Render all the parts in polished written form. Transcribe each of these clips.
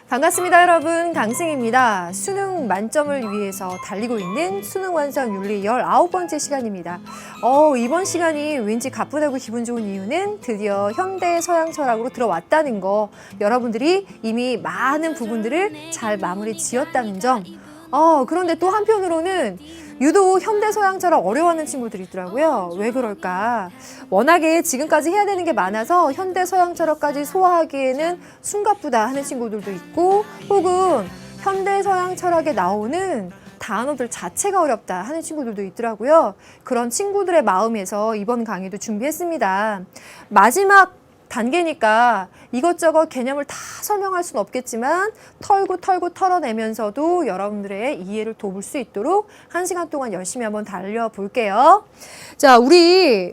반갑습니다, 여러분. 강승입니다. 수능 만점을 위해서 달리고 있는 수능 완성 윤리 19번째 시간입니다. 이번 시간이 왠지 가뿐하고 기분 좋은 이유는 드디어 현대 서양 철학으로 들어왔다는 거, 여러분들이 이미 많은 부분들을 잘 마무리 지었다는 점. 그런데 또 한편으로는 유독 현대 서양 철학 어려워하는 친구들이 있더라고요. 왜 그럴까? 워낙에 지금까지 해야 되는 게 많아서 현대 서양 철학까지 소화하기에는 숨가쁘다 하는 친구들도 있고, 혹은 현대 서양 철학에 나오는 단어들 자체가 어렵다 하는 친구들도 있더라고요. 그런 친구들의 마음에서 이번 강의도 준비했습니다. 마지막 단계니까 이것저것 개념을 다 설명할 수는 없겠지만 털고 털어내면서도 여러분들의 이해를 돕을 수 있도록 1시간 동안 열심히 한번 달려볼게요. 자, 우리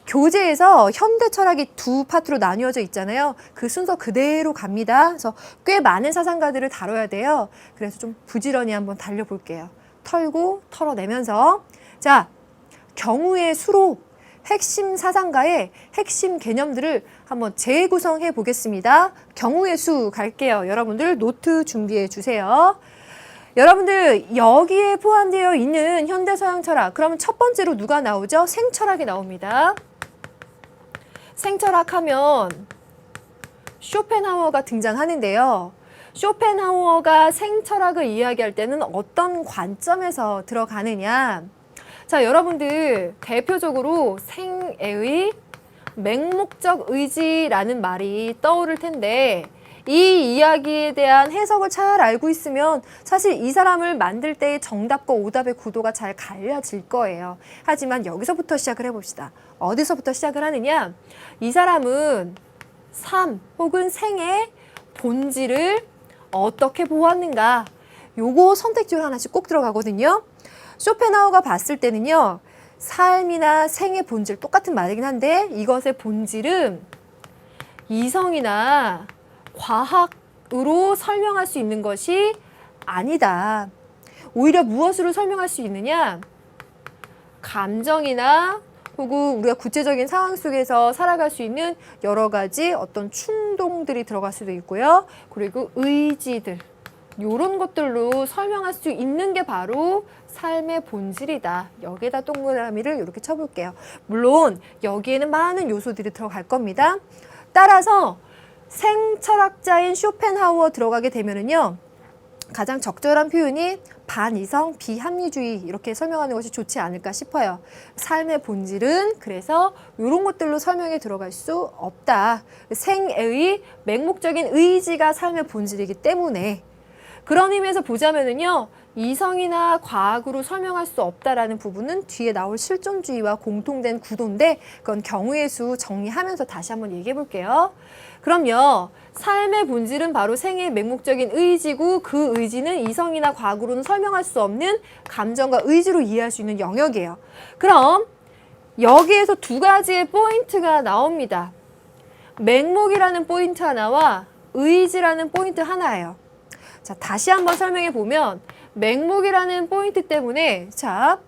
교재에서 현대 철학이 두 파트로 나뉘어져 있잖아요. 그 순서 그대로 갑니다. 그래서 꽤 많은 사상가들을 다뤄야 돼요. 그래서 좀 부지런히 한번 달려볼게요. 털고 털어내면서. 자, 경우의 수로 핵심 사상가의 핵심 개념들을 한번 재구성해 보겠습니다. 경우의 수 갈게요. 여러분들 노트 준비해 주세요. 여러분들 여기에 포함되어 있는 현대 서양 철학, 그러면 첫 번째로 누가 나오죠? 생철학이 나옵니다. 생철학 하면 쇼펜하우어가 등장하는데요. 쇼펜하우어가 생철학을 이야기할 때는 어떤 관점에서 들어가느냐? 자, 여러분들 대표적으로 생애의 맹목적 의지라는 말이 떠오를 텐데, 이 이야기에 대한 해석을 잘 알고 있으면 사실 이 사람을 만들 때의 정답과 오답의 구도가 잘 갈려질 거예요. 하지만 여기서부터 시작을 해봅시다. 어디서부터 시작을 하느냐? 이 사람은 삶 혹은 생의 본질을 어떻게 보았는가? 요거 선택지로 하나씩 꼭 들어가거든요. 쇼펜하우어가 봤을 때는요, 삶이나 생의 본질 똑같은 말이긴 한데 이것의 본질은 이성이나 과학으로 설명할 수 있는 것이 아니다. 오히려 무엇으로 설명할 수 있느냐? 감정이나 혹은 우리가 구체적인 상황 속에서 살아갈 수 있는 여러 가지 어떤 충동들이 들어갈 수도 있고요. 그리고 의지들, 이런 것들로 설명할 수 있는 게 바로 삶의 본질이다. 여기에다 동그라미를 이렇게 쳐볼게요. 물론 여기에는 많은 요소들이 들어갈 겁니다. 따라서 생철학자인 쇼펜하우어 들어가게 되면은요, 가장 적절한 표현이 반이성 비합리주의, 이렇게 설명하는 것이 좋지 않을까 싶어요. 삶의 본질은 그래서 이런 것들로 설명에 들어갈 수 없다. 생의 맹목적인 의지가 삶의 본질이기 때문에, 그런 의미에서 보자면은요, 이성이나 과학으로 설명할 수 없다라는 부분은 뒤에 나올 실존주의와 공통된 구도인데, 그건 경우의 수 정리하면서 다시 한번 얘기해 볼게요. 그럼요, 삶의 본질은 바로 생의 맹목적인 의지고, 그 의지는 이성이나 과학으로는 설명할 수 없는 감정과 의지로 이해할 수 있는 영역이에요. 그럼 여기에서 두 가지의 포인트가 나옵니다. 맹목이라는 포인트 하나와 의지라는 포인트 하나예요. 자, 다시 한번 설명해 보면, 맹목이라는 포인트 때문에, 자,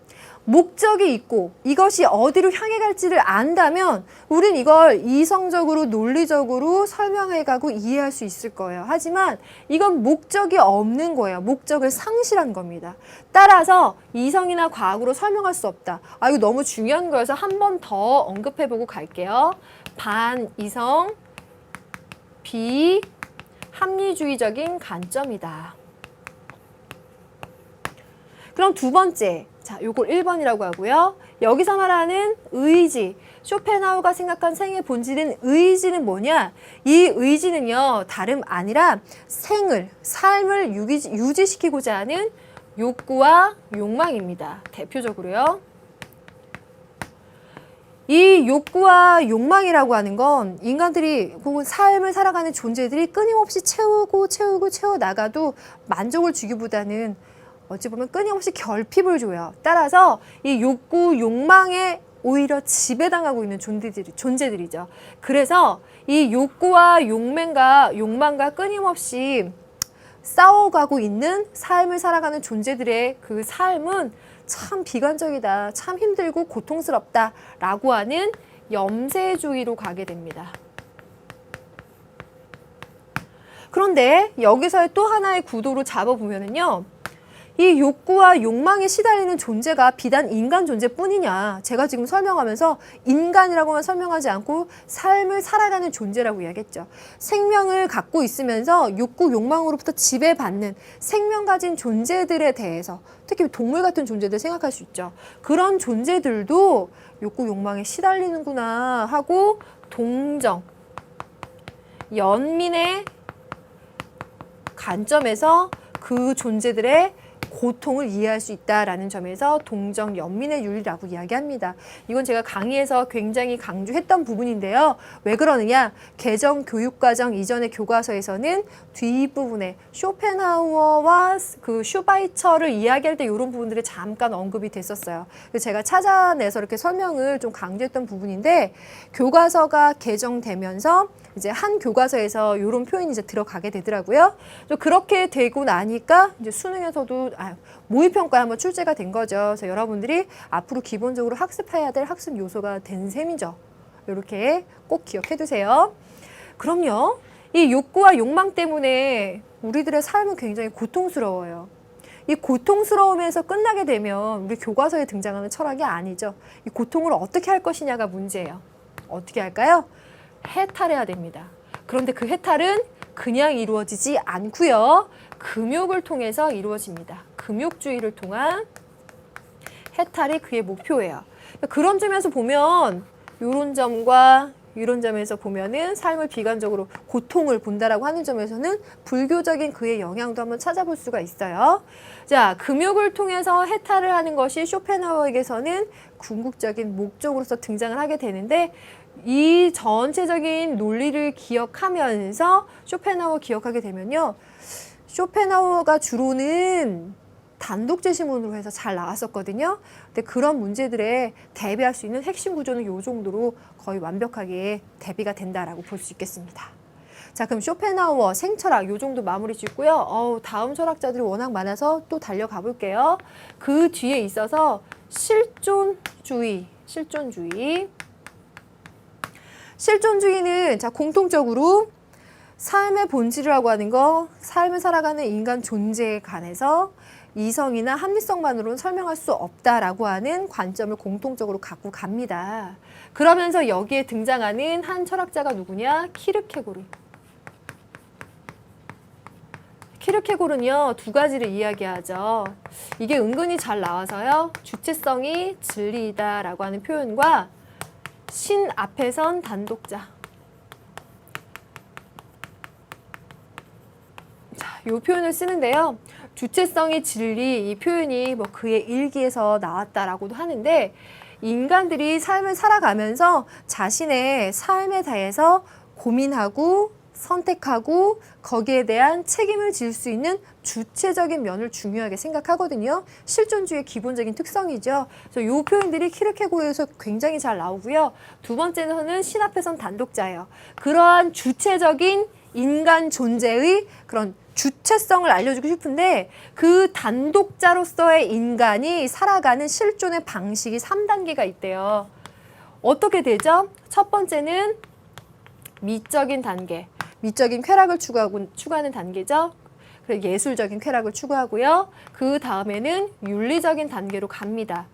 목적이 있고 이것이 어디로 향해 갈지를 안다면 우린 이걸 이성적으로 논리적으로 설명해 가고 이해할 수 있을 거예요. 하지만 이건 목적이 없는 거예요. 목적을 상실한 겁니다. 따라서 이성이나 과학으로 설명할 수 없다. 이거 너무 중요한 거여서 한 번 더 언급해 보고 갈게요. 반이성 비합리주의적인 관점이다. 그럼 두 번째, 자, 요걸 1번이라고 하고요. 여기서 말하는 의지, 쇼펜하우어가 생각한 생의 본질인 의지는 뭐냐? 이 의지는요, 다름 아니라 삶을 유지시키고자 하는 욕구와 욕망입니다. 대표적으로요. 이 욕구와 욕망이라고 하는 건 인간들이 혹은 삶을 살아가는 존재들이 끊임없이 채워 나가도 만족을 주기보다는 어찌 보면 끊임없이 결핍을 줘요. 따라서 이 욕구, 욕망에 오히려 지배당하고 있는 존재들이죠. 그래서 이 욕구와 욕망과 끊임없이 싸워가고 있는 삶을 살아가는 존재들의 그 삶은 참 비관적이다, 참 힘들고 고통스럽다라고 하는 염세주의로 가게 됩니다. 그런데 여기서의 또 하나의 구도로 잡아보면은요. 이 욕구와 욕망에 시달리는 존재가 비단 인간 존재뿐이냐. 제가 지금 설명하면서 인간이라고만 설명하지 않고 삶을 살아가는 존재라고 이야기했죠. 생명을 갖고 있으면서 욕구, 욕망으로부터 지배받는 생명 가진 존재들에 대해서 특히 동물 같은 존재들 생각할 수 있죠. 그런 존재들도 욕구, 욕망에 시달리는구나 하고 동정, 연민의 관점에서 그 존재들의 고통을 이해할 수 있다라는 점에서 동정 연민의 윤리라고 이야기합니다. 이건 제가 강의에서 굉장히 강조했던 부분인데요. 왜 그러느냐? 개정 교육과정 이전의 교과서에서는 뒷부분에 쇼펜하우어와 그 슈바이처를 이야기할 때 이런 부분들이 잠깐 언급이 됐었어요. 그래서 제가 찾아내서 이렇게 설명을 좀 강조했던 부분인데 교과서가 개정되면서 이제 한 교과서에서 이런 표현이 이제 들어가게 되더라고요. 그렇게 되고 나니까 이제 수능에서도 모의평가에 한번 출제가 된 거죠. 그래서 여러분들이 앞으로 기본적으로 학습해야 될 학습 요소가 된 셈이죠. 이렇게 꼭 기억해 두세요. 그럼요. 이 욕구와 욕망 때문에 우리들의 삶은 굉장히 고통스러워요. 이 고통스러움에서 끝나게 되면 우리 교과서에 등장하는 철학이 아니죠. 이 고통을 어떻게 할 것이냐가 문제예요. 어떻게 할까요? 해탈해야 됩니다. 그런데 그 해탈은 그냥 이루어지지 않고요. 금욕을 통해서 이루어집니다. 금욕주의를 통한 해탈이 그의 목표예요. 그런 점에서 보면 이런 점과 이런 점에서 보면은 삶을 비관적으로 고통을 본다라고 하는 점에서는 불교적인 그의 영향도 한번 찾아볼 수가 있어요. 자, 금욕을 통해서 해탈을 하는 것이 쇼펜하우어에게서는 궁극적인 목적으로서 등장을 하게 되는데 이 전체적인 논리를 기억하면서 쇼펜하우어 기억하게 되면요. 쇼펜하우어가 주로는 단독 제시문으로 해서 잘 나왔었거든요. 근데 그런 문제들에 대비할 수 있는 핵심 구조는 이 정도로 거의 완벽하게 대비가 된다라고 볼 수 있겠습니다. 자, 그럼 쇼펜하우어 생철학 이 정도 마무리 짓고요. 다음 철학자들이 워낙 많아서 또 달려가 볼게요. 그 뒤에 있어서 실존주의는 자, 공통적으로 삶의 본질이라고 하는 거, 삶을 살아가는 인간 존재에 관해서 이성이나 합리성만으로는 설명할 수 없다라고 하는 관점을 공통적으로 갖고 갑니다. 그러면서 여기에 등장하는 한 철학자가 누구냐? 키르케고르. 키르케고르는요, 두 가지를 이야기하죠. 이게 은근히 잘 나와서요. 주체성이 진리이다라고 하는 표현과 신 앞에선 단독자. 자, 이 표현을 쓰는데요. 주체성이 진리, 이 표현이 뭐 그의 일기에서 나왔다라고도 하는데 인간들이 삶을 살아가면서 자신의 삶에 대해서 고민하고 선택하고 거기에 대한 책임을 질 수 있는 주체적인 면을 중요하게 생각하거든요. 실존주의의 기본적인 특성이죠. 그래서 이 표현들이 키르케고르에서 굉장히 잘 나오고요. 두 번째는 신 앞에선 단독자예요. 그러한 주체적인 인간 존재의 그런 주체성을 알려주고 싶은데 그 단독자로서의 인간이 살아가는 실존의 방식이 3단계가 있대요. 어떻게 되죠? 첫 번째는 미적인 단계. 미적인 쾌락을 추구하는 단계죠. 그리고 예술적인 쾌락을 추구하고요. 그 다음에는 윤리적인 단계로 갑니다.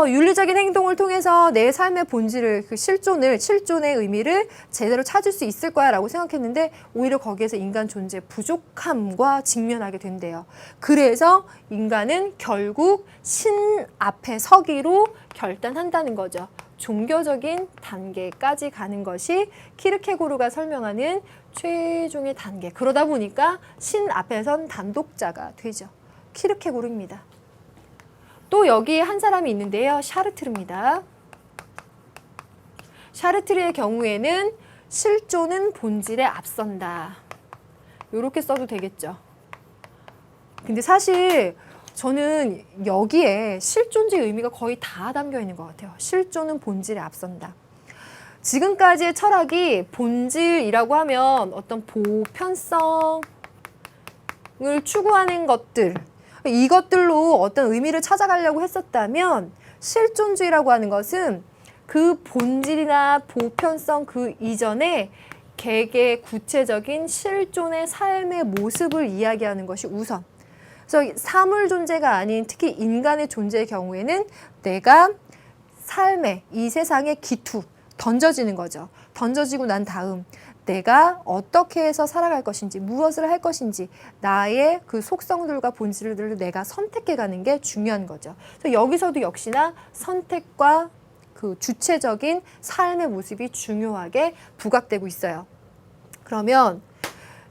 윤리적인 행동을 통해서 내 삶의 본질을, 그 실존의 의미를 제대로 찾을 수 있을 거야 라고 생각했는데 오히려 거기에서 인간 존재의 부족함과 직면하게 된대요. 그래서 인간은 결국 신 앞에 서기로 결단한다는 거죠. 종교적인 단계까지 가는 것이 키르케고르가 설명하는 최종의 단계. 그러다 보니까 신 앞에선 단독자가 되죠. 키르케고르입니다. 또 여기 한 사람이 있는데요. 샤르트르입니다. 샤르트르의 경우에는 실존은 본질에 앞선다. 이렇게 써도 되겠죠. 근데 사실 저는 여기에 실존주의 의미가 거의 다 담겨 있는 것 같아요. 실존은 본질에 앞선다. 지금까지의 철학이 본질이라고 하면 어떤 보편성을 추구하는 것들, 이것들로 어떤 의미를 찾아가려고 했었다면 실존주의라고 하는 것은 그 본질이나 보편성 그 이전에 개개의 구체적인 실존의 삶의 모습을 이야기하는 것이 우선. 그래서 사물 존재가 아닌 특히 인간의 존재의 경우에는 내가 삶의 이 세상의 기투, 던져지는 거죠. 던져지고 난 다음 내가 어떻게 해서 살아갈 것인지, 무엇을 할 것인지, 나의 그 속성들과 본질들을 내가 선택해가는 게 중요한 거죠. 그래서 여기서도 역시나 선택과 그 주체적인 삶의 모습이 중요하게 부각되고 있어요. 그러면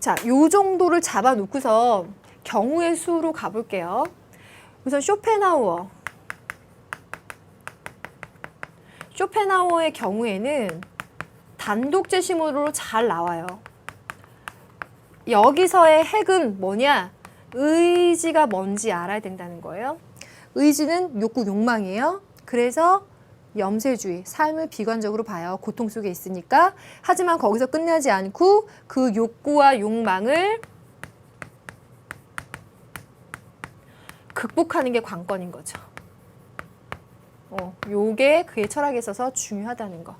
자, 요 정도를 잡아놓고서 경우의 수로 가볼게요. 우선 쇼펜하우어의 경우에는 단독 제시문으로 잘 나와요. 여기서의 핵은 뭐냐? 의지가 뭔지 알아야 된다는 거예요. 의지는 욕구, 욕망이에요. 그래서 염세주의, 삶을 비관적으로 봐요. 고통 속에 있으니까. 하지만 거기서 끝나지 않고 그 욕구와 욕망을 극복하는 게 관건인 거죠. 요게 그의 철학에 있어서 중요하다는 거.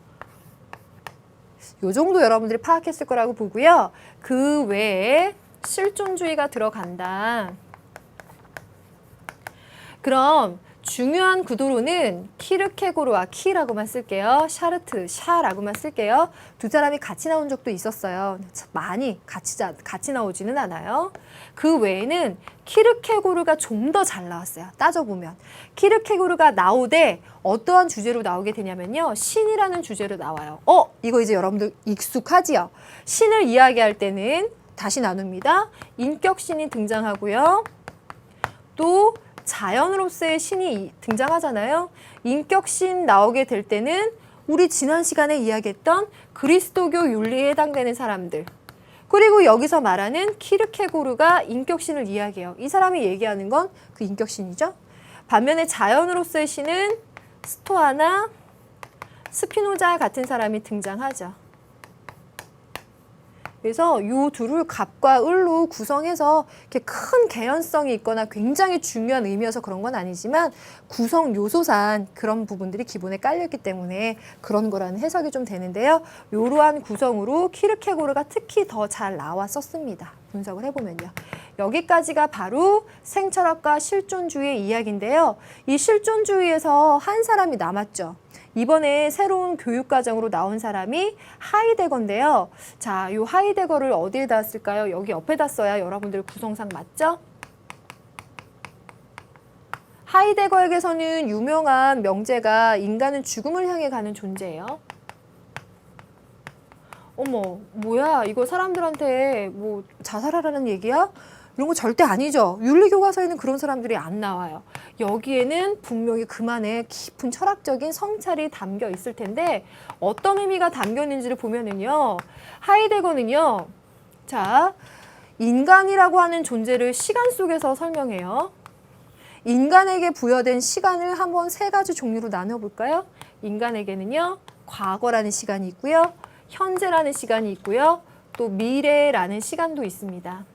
요 정도 여러분들이 파악했을 거라고 보고요. 그 외에 실존주의가 들어간다. 그럼 중요한 구도로는 키르케고르와 키라고만 쓸게요. 샤르트, 샤라고만 쓸게요. 두 사람이 같이 나온 적도 있었어요. 많이 같이 나오지는 않아요. 그 외에는 키르케고르가 좀 더 잘 나왔어요. 따져보면. 키르케고르가 나오되 어떠한 주제로 나오게 되냐면요. 신이라는 주제로 나와요. 이거 이제 여러분들 익숙하지요? 신을 이야기할 때는 다시 나눕니다. 인격신이 등장하고요. 또 자연으로서의 신이 등장하잖아요. 인격신 나오게 될 때는 우리 지난 시간에 이야기했던 그리스도교 윤리에 해당되는 사람들. 그리고 여기서 말하는 키르케고르가 인격신을 이야기해요. 이 사람이 얘기하는 건 그 인격신이죠. 반면에 자연으로서의 신은 스토아나 스피노자 같은 사람이 등장하죠. 그래서 이 둘을 갑과 을로 구성해서 이렇게 큰 개연성이 있거나 굉장히 중요한 의미여서 그런 건 아니지만 구성 요소상 그런 부분들이 기본에 깔려있기 때문에 그런 거라는 해석이 좀 되는데요. 이러한 구성으로 키르케고르가 특히 더 잘 나왔었습니다. 분석을 해보면요. 여기까지가 바로 생철학과 실존주의의 이야기인데요. 이 실존주의에서 한 사람이 남았죠. 이번에 새로운 교육과정으로 나온 사람이 하이데거인데요. 자, 이 하이데거를 어디에다 쓸까요? 여기 옆에다 써야 여러분들 구성상 맞죠? 하이데거에게서는 유명한 명제가 인간은 죽음을 향해 가는 존재예요. 어머, 뭐야? 이거 사람들한테 뭐 자살하라는 얘기야? 이런 거 절대 아니죠. 윤리교과서에는 그런 사람들이 안 나와요. 여기에는 분명히 그만의 깊은 철학적인 성찰이 담겨 있을 텐데 어떤 의미가 담겨 있는지를 보면은요. 하이데거는요. 자, 인간이라고 하는 존재를 시간 속에서 설명해요. 인간에게 부여된 시간을 한번 세 가지 종류로 나눠볼까요? 인간에게는요. 과거라는 시간이 있고요. 현재라는 시간이 있고요. 또 미래라는 시간도 있습니다.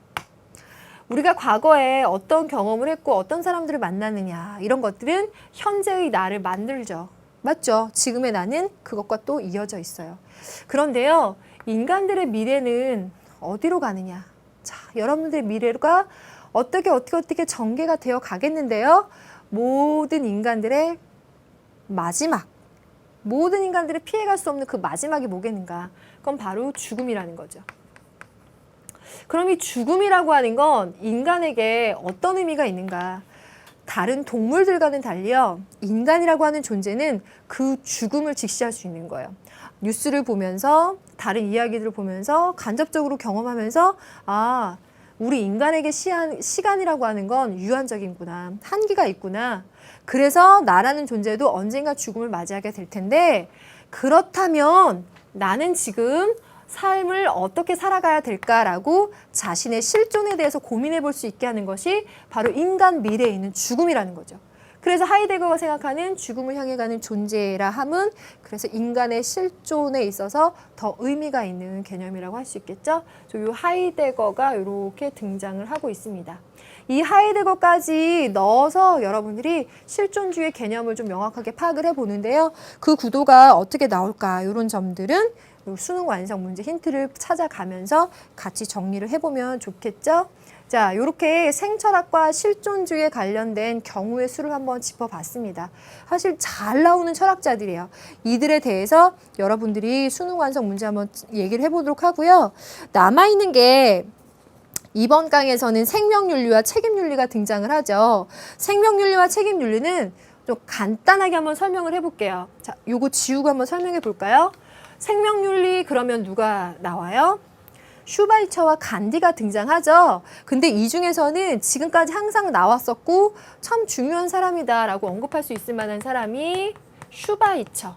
우리가 과거에 어떤 경험을 했고 어떤 사람들을 만났느냐 이런 것들은 현재의 나를 만들죠. 맞죠? 지금의 나는 그것과 또 이어져 있어요. 그런데요. 인간들의 미래는 어디로 가느냐. 자, 여러분들의 미래가 어떻게 전개가 되어 가겠는데요. 모든 인간들의 마지막. 모든 인간들이 피해갈 수 없는 그 마지막이 뭐겠는가? 그건 바로 죽음이라는 거죠. 그럼 이 죽음이라고 하는 건 인간에게 어떤 의미가 있는가? 다른 동물들과는 달리요. 인간이라고 하는 존재는 그 죽음을 직시할 수 있는 거예요. 뉴스를 보면서 다른 이야기들을 보면서 간접적으로 경험하면서 아, 우리 인간에게 시간이라고 하는 건 유한적이구나. 한계가 있구나. 그래서 나라는 존재도 언젠가 죽음을 맞이하게 될 텐데 그렇다면 나는 지금 삶을 어떻게 살아가야 될까라고 자신의 실존에 대해서 고민해 볼 수 있게 하는 것이 바로 인간 미래에 있는 죽음이라는 거죠. 그래서 하이데거가 생각하는 죽음을 향해 가는 존재라 함은 그래서 인간의 실존에 있어서 더 의미가 있는 개념이라고 할 수 있겠죠. 이 하이데거가 이렇게 등장을 하고 있습니다. 이 하이데거까지 넣어서 여러분들이 실존주의 개념을 좀 명확하게 파악을 해보는데요. 그 구도가 어떻게 나올까 이런 점들은 수능 완성 문제 힌트를 찾아가면서 같이 정리를 해보면 좋겠죠. 자, 이렇게 생철학과 실존주의에 관련된 경우의 수를 한번 짚어봤습니다. 사실 잘 나오는 철학자들이에요. 이들에 대해서 여러분들이 수능 완성 문제 한번 얘기를 해보도록 하고요. 남아있는 게 이번 강에서는 생명윤리와 책임윤리가 등장을 하죠. 생명윤리와 책임윤리는 좀 간단하게 한번 설명을 해볼게요. 자, 요거 지우고 한번 설명해 볼까요? 생명윤리 그러면 누가 나와요? 슈바이처와 간디가 등장하죠. 근데 이 중에서는 지금까지 항상 나왔었고 참 중요한 사람이다라고 언급할 수 있을 만한 사람이 슈바이처.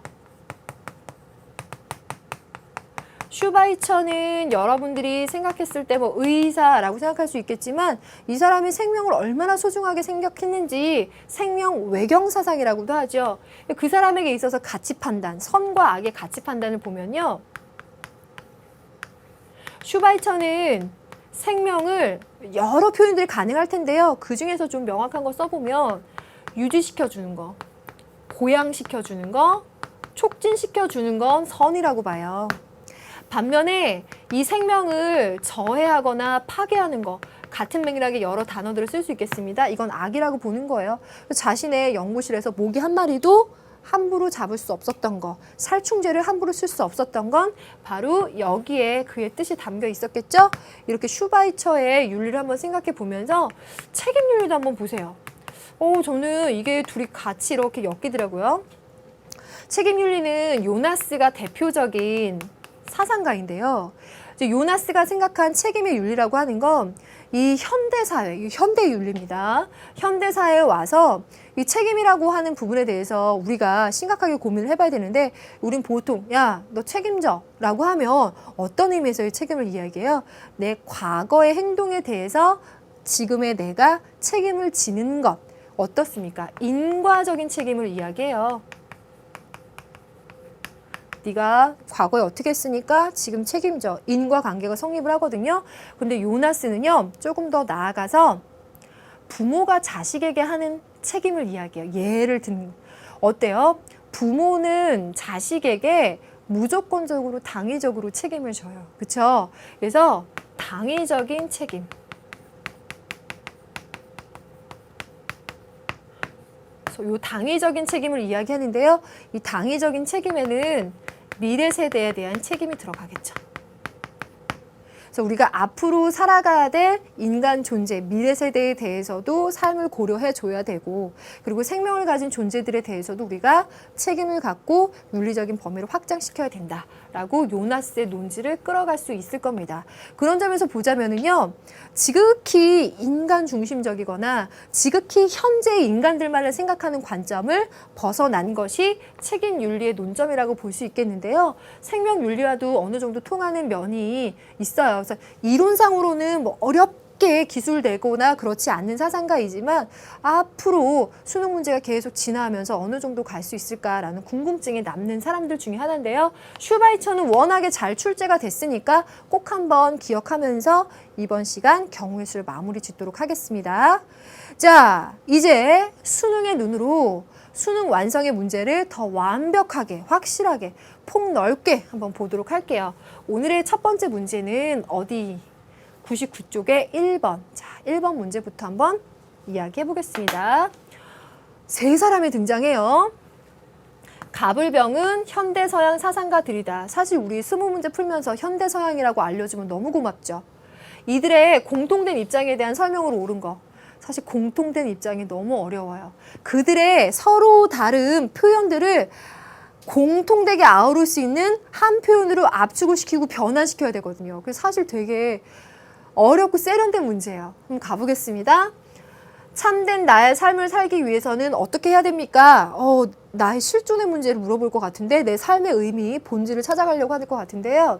슈바이처는 여러분들이 생각했을 때 뭐 의사라고 생각할 수 있겠지만 이 사람이 생명을 얼마나 소중하게 생각했는지 생명 외경 사상이라고도 하죠. 그 사람에게 있어서 가치 판단, 선과 악의 가치 판단을 보면요. 슈바이처는 생명을 여러 표현들이 가능할 텐데요. 그 중에서 좀 명확한 거 써보면 유지시켜주는 거, 보양시켜주는 거, 촉진시켜주는 건 선이라고 봐요. 반면에 이 생명을 저해하거나 파괴하는 거 같은 맥락의 여러 단어들을 쓸 수 있겠습니다. 이건 악이라고 보는 거예요. 자신의 연구실에서 모기 한 마리도 함부로 잡을 수 없었던 거, 살충제를 함부로 쓸 수 없었던 건 바로 여기에 그의 뜻이 담겨 있었겠죠? 이렇게 슈바이처의 윤리를 한번 생각해 보면서 책임윤리도 한번 보세요. 저는 이게 둘이 같이 이렇게 엮이더라고요. 책임윤리는 요나스가 대표적인 사상가인데요. 이제 요나스가 생각한 책임의 윤리라고 하는 건 이 현대사회, 이 현대윤리입니다. 현대사회에 와서 이 책임이라고 하는 부분에 대해서 우리가 심각하게 고민을 해봐야 되는데 우린 보통 야, 너 책임져 라고 하면 어떤 의미에서의 책임을 이야기해요? 내 과거의 행동에 대해서 지금의 내가 책임을 지는 것 어떻습니까? 인과적인 책임을 이야기해요. 네가 과거에 어떻게 했으니까 지금 책임져. 인과관계가 성립을 하거든요. 근데 요나스는요. 조금 더 나아가서 부모가 자식에게 하는 책임을 이야기해요. 예를 든 어때요? 부모는 자식에게 무조건적으로 당위적으로 책임을 져요. 그렇죠? 그래서 당위적인 책임. 요 당위적인 책임을 이야기하는데요. 이 당위적인 책임에는 미래 세대에 대한 책임이 들어가겠죠. 그래서 우리가 앞으로 살아가야 될 인간 존재, 미래 세대에 대해서도 삶을 고려해 줘야 되고 그리고 생명을 가진 존재들에 대해서도 우리가 책임을 갖고 윤리적인 범위를 확장시켜야 된다라고 요나스의 논지를 끌어갈 수 있을 겁니다. 그런 점에서 보자면은요. 지극히 인간 중심적이거나 지극히 현재의 인간들만을 생각하는 관점을 벗어난 것이 책임 윤리의 논점이라고 볼 수 있겠는데요. 생명 윤리와도 어느 정도 통하는 면이 있어요. 그래서 이론상으로는 뭐 어렵게 기술되거나 그렇지 않는 사상가이지만 앞으로 수능 문제가 계속 진화하면서 어느 정도 갈 수 있을까라는 궁금증이 남는 사람들 중에 하나인데요. 슈바이처는 워낙에 잘 출제가 됐으니까 꼭 한번 기억하면서 이번 시간 경우의 수를 마무리 짓도록 하겠습니다. 자, 이제 수능의 눈으로 수능 완성의 문제를 더 완벽하게, 확실하게, 폭넓게 한번 보도록 할게요. 오늘의 첫 번째 문제는 어디? 99쪽의 1번. 자, 1번 문제부터 한번 이야기해 보겠습니다. 세 사람이 등장해요. 가불병은 현대서양 사상가들이다. 사실 우리 20문제 풀면서 현대서양이라고 알려주면 너무 고맙죠. 이들의 공통된 입장에 대한 설명으로 옳은 거. 사실 공통된 입장이 너무 어려워요. 그들의 서로 다른 표현들을 공통되게 아우를 수 있는 한 표현으로 압축을 시키고 변환시켜야 되거든요. 그래서 사실 되게 어렵고 세련된 문제예요. 한번 가보겠습니다. 참된 나의 삶을 살기 위해서는 어떻게 해야 됩니까? 나의 실존의 문제를 물어볼 것 같은데 내 삶의 의미, 본질을 찾아가려고 할 것 같은데요.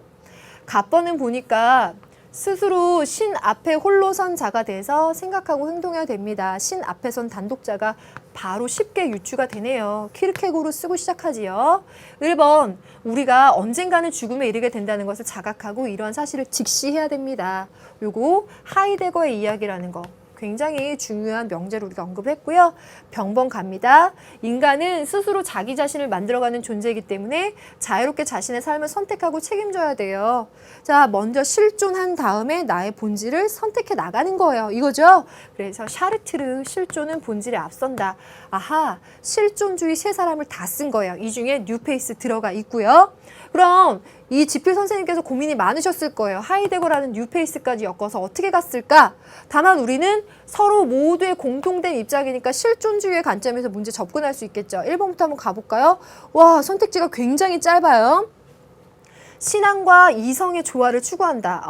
갑번은 보니까 스스로 신 앞에 홀로 선 자가 돼서 생각하고 행동해야 됩니다. 신 앞에 선 단독자가 바로 쉽게 유추가 되네요. 키르케고르 쓰고 시작하지요. 1번, 우리가 언젠가는 죽음에 이르게 된다는 것을 자각하고 이러한 사실을 직시해야 됩니다. 요거 하이데거의 이야기라는 거 굉장히 중요한 명제로 우리가 언급했고요. 병번 갑니다. 인간은 스스로 자기 자신을 만들어가는 존재이기 때문에 자유롭게 자신의 삶을 선택하고 책임져야 돼요. 자, 먼저 실존한 다음에 나의 본질을 선택해 나가는 거예요. 이거죠? 그래서 샤르트르 실존은 본질에 앞선다. 아하, 실존주의 세 사람을 다 쓴 거예요. 이 중에 뉴페이스 들어가 있고요. 그럼 이 지필 선생님께서 고민이 많으셨을 거예요. 하이데거라는 뉴페이스까지 엮어서 어떻게 갔을까? 다만 우리는 서로 모두의 공통된 입장이니까 실존주의의 관점에서 문제 접근할 수 있겠죠. 1번부터 한번 가볼까요? 와, 선택지가 굉장히 짧아요. 신앙과 이성의 조화를 추구한다.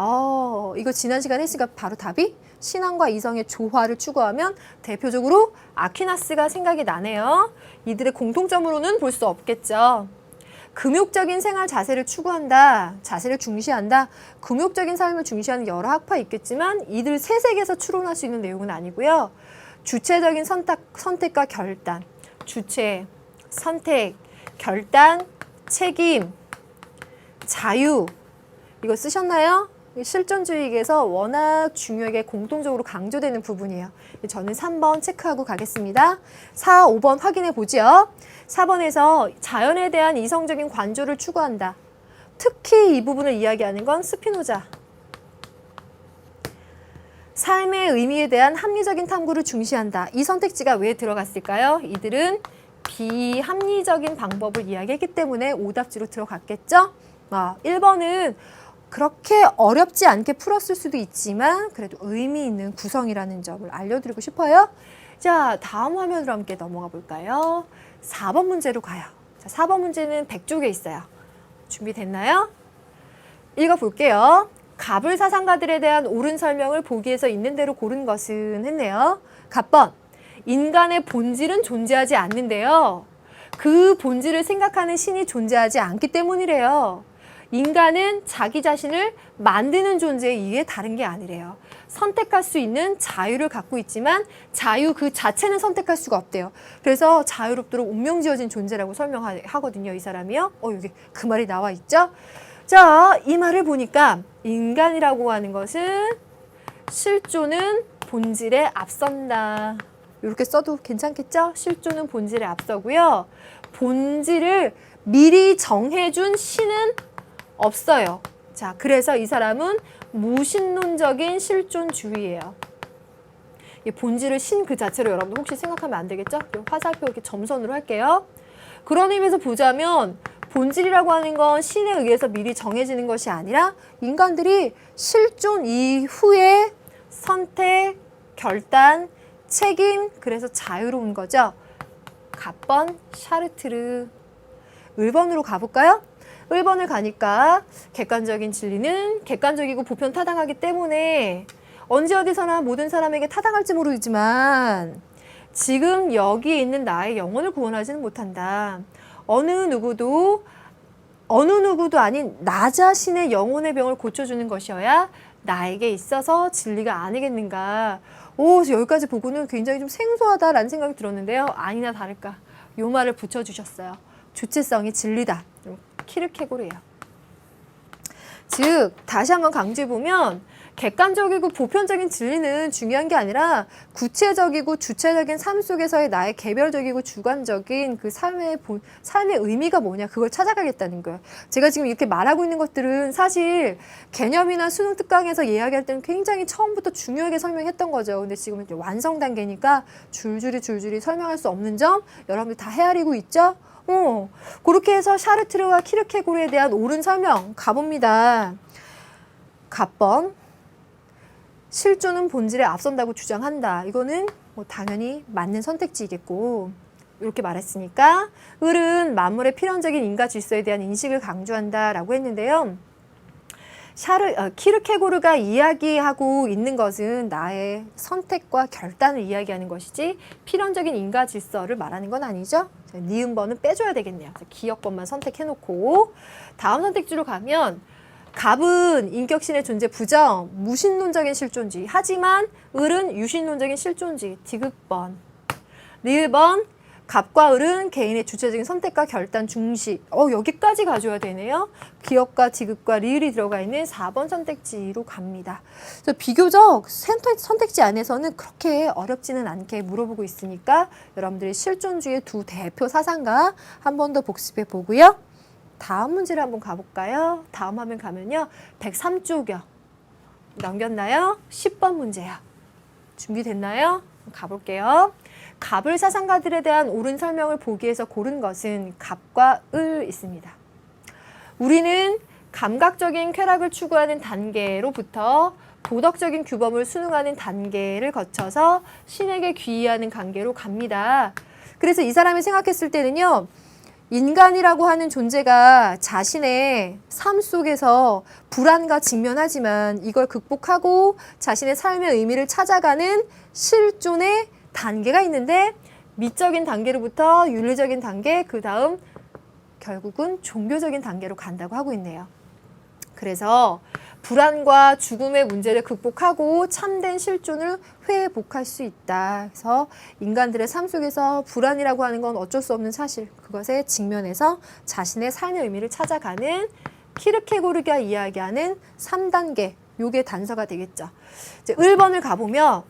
이거 지난 시간에 했으니까 바로 답이 신앙과 이성의 조화를 추구하면 대표적으로 아퀴나스가 생각이 나네요. 이들의 공통점으로는 볼 수 없겠죠. 금욕적인 생활 자세를 추구한다. 자세를 중시한다. 금욕적인 삶을 중시하는 여러 학파 있겠지만 이들 세색에서 추론할 수 있는 내용은 아니고요. 주체적인 선택과 결단, 주체, 선택, 결단, 책임, 자유 이거 쓰셨나요? 실존주의에서 워낙 중요하게 공통적으로 강조되는 부분이에요. 저는 3번 체크하고 가겠습니다. 4, 5번 확인해 보죠. 4번에서 자연에 대한 이성적인 관조를 추구한다. 특히 이 부분을 이야기하는 건 스피노자. 삶의 의미에 대한 합리적인 탐구를 중시한다. 이 선택지가 왜 들어갔을까요? 이들은 비합리적인 방법을 이야기했기 때문에 오답지로 들어갔겠죠? 1번은 그렇게 어렵지 않게 풀었을 수도 있지만 그래도 의미 있는 구성이라는 점을 알려드리고 싶어요. 자, 다음 화면으로 함께 넘어가 볼까요? 4번 문제로 가요. 자, 4번 문제는 100쪽에 있어요. 준비됐나요? 읽어볼게요. 갑을 사상가들에 대한 옳은 설명을 보기에서 있는 대로 고른 것은 했네요. 갑번, 인간의 본질은 존재하지 않는데요. 그 본질을 생각하는 신이 존재하지 않기 때문이래요. 인간은 자기 자신을 만드는 존재에 의해 다른 게 아니래요. 선택할 수 있는 자유를 갖고 있지만 자유 그 자체는 선택할 수가 없대요. 그래서 자유롭도록 운명지어진 존재라고 설명하거든요. 이 사람이요. 여기 그 말이 나와 있죠. 자, 이 말을 보니까 인간이라고 하는 것은 실존은 본질에 앞선다. 이렇게 써도 괜찮겠죠? 실존은 본질에 앞서고요. 본질을 미리 정해준 신은 없어요. 자, 그래서 이 사람은 무신론적인 실존주의예요. 이 본질을 신 그 자체로 여러분 혹시 생각하면 안 되겠죠? 화살표 이렇게 점선으로 할게요. 그런 의미에서 보자면 본질이라고 하는 건 신에 의해서 미리 정해지는 것이 아니라 인간들이 실존 이후에 선택, 결단, 책임, 그래서 자유로운 거죠. 갑번 샤르트르. 1번으로 가볼까요? 1번을 가니까 객관적인 진리는 객관적이고 보편 타당하기 때문에 언제 어디서나 모든 사람에게 타당할지 모르지만 지금 여기 있는 나의 영혼을 구원하지는 못한다. 어느 누구도 아닌 나 자신의 영혼의 병을 고쳐주는 것이어야 나에게 있어서 진리가 아니겠는가. 여기까지 보고는 굉장히 좀 생소하다라는 생각이 들었는데요. 아니나 다를까 요 말을 붙여주셨어요. 주체성이 진리다. 키르케고르예요. 즉 다시 한번 강조해보면 객관적이고 보편적인 진리는 중요한 게 아니라 구체적이고 주체적인 삶 속에서의 나의 개별적이고 주관적인 그 삶의 의미가 뭐냐 그걸 찾아가겠다는 거예요. 제가 지금 이렇게 말하고 있는 것들은 사실 개념이나 수능 특강에서 이야기할 때는 굉장히 처음부터 중요하게 설명했던 거죠. 근데 지금 이제 완성 단계니까 줄줄이 설명할 수 없는 점 여러분들 다 헤아리고 있죠? 그렇게 해서 샤르트르와 키르케고르에 대한 옳은 설명 가봅니다. 갑번 실존은 본질에 앞선다고 주장한다. 이거는 당연히 맞는 선택지이겠고 이렇게 말했으니까 을은 만물의 필연적인 인과 질서에 대한 인식을 강조한다라고 했는데요. 키르케고르가 이야기하고 있는 것은 나의 선택과 결단을 이야기하는 것이지 필연적인 인과 질서를 말하는 건 아니죠. 니은번은 빼줘야 되겠네요. 기역번만 선택해놓고 다음 선택지로 가면 갑은 인격신의 존재 부정, 무신론적인 실존주의. 하지만 을은 유신론적인 실존주의, 디귿번. 리을번, 갑과 을은 개인의 주체적인 선택과 결단 중시. 여기까지 가져야 되네요. 기업과 지급과 리을이 들어가 있는 4번 선택지로 갑니다. 그래서 비교적 선택지 안에서는 그렇게 어렵지는 않게 물어보고 있으니까 여러분들이 실존주의 두 대표 사상가 한 번 더 복습해 보고요. 다음 문제를 한번 가볼까요? 다음 화면 가면요. 103쪽이요. 넘겼나요? 10번 문제요. 준비됐나요? 가볼게요. 갑을 사상가들에 대한 옳은 설명을 보기 위해서 고른 것은 갑과 을 있습니다. 우리는 감각적인 쾌락을 추구하는 단계로부터 도덕적인 규범을 수능하는 단계를 거쳐서 신에게 귀의하는 관계로 갑니다. 그래서 이 사람이 생각했을 때는요. 인간이라고 하는 존재가 자신의 삶 속에서 불안과 직면하지만 이걸 극복하고 자신의 삶의 의미를 찾아가는 실존의 단계가 있는데 미적인 단계로부터 윤리적인 단계, 그 다음 결국은 종교적인 단계로 간다고 하고 있네요. 그래서 불안과 죽음의 문제를 극복하고 참된 실존을 회복할 수 있다. 그래서 인간들의 삶 속에서 불안이라고 하는 건 어쩔 수 없는 사실. 그것에 직면해서 자신의 삶의 의미를 찾아가는 키르케고르가 이야기하는 3단계. 요게 단서가 되겠죠. 이제 1번을 가보면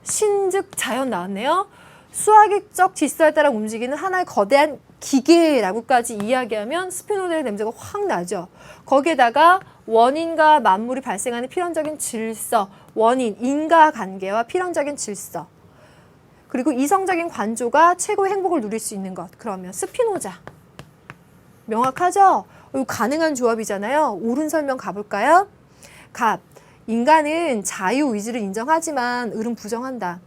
신즉 자연 나왔네요. 수학적 질서에 따라 움직이는 하나의 거대한 기계라고까지 이야기하면 스피노자의 냄새가 확 나죠. 거기에다가 원인과 만물이 발생하는 필연적인 질서, 원인, 인과관계와 필연적인 질서, 그리고 이성적인 관조가 최고의 행복을 누릴 수 있는 것. 그러면 스피노자. 명확하죠? 이거 가능한 조합이잖아요. 옳은 설명 가볼까요? 갑. 인간은 자유의지를 인정하지만 을은 부정한다.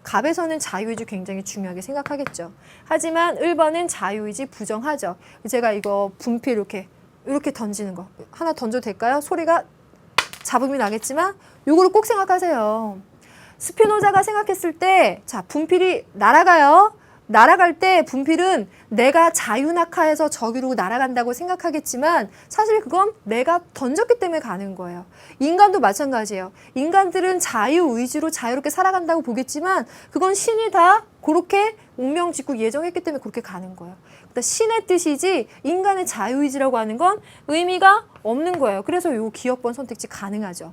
갑에서는 자유의지 굉장히 중요하게 생각하겠죠. 하지만 1번은 자유의지 부정하죠. 제가 이거 분필 이렇게 던지는 거 하나 던져도 될까요? 소리가 잡음이 나겠지만 요거를 꼭 생각하세요. 스피노자가 생각했을 때 자, 분필이 날아가요. 날아갈 때 분필은 내가 자유낙하해서 저기로 날아간다고 생각하겠지만 사실 그건 내가 던졌기 때문에 가는 거예요. 인간도 마찬가지예요. 인간들은 자유의지로 자유롭게 살아간다고 보겠지만 그건 신이 다 그렇게 운명짓고 예정했기 때문에 그렇게 가는 거예요. 그러니까 신의 뜻이지 인간의 자유의지라고 하는 건 의미가 없는 거예요. 그래서 요 기업번 선택지 가능하죠.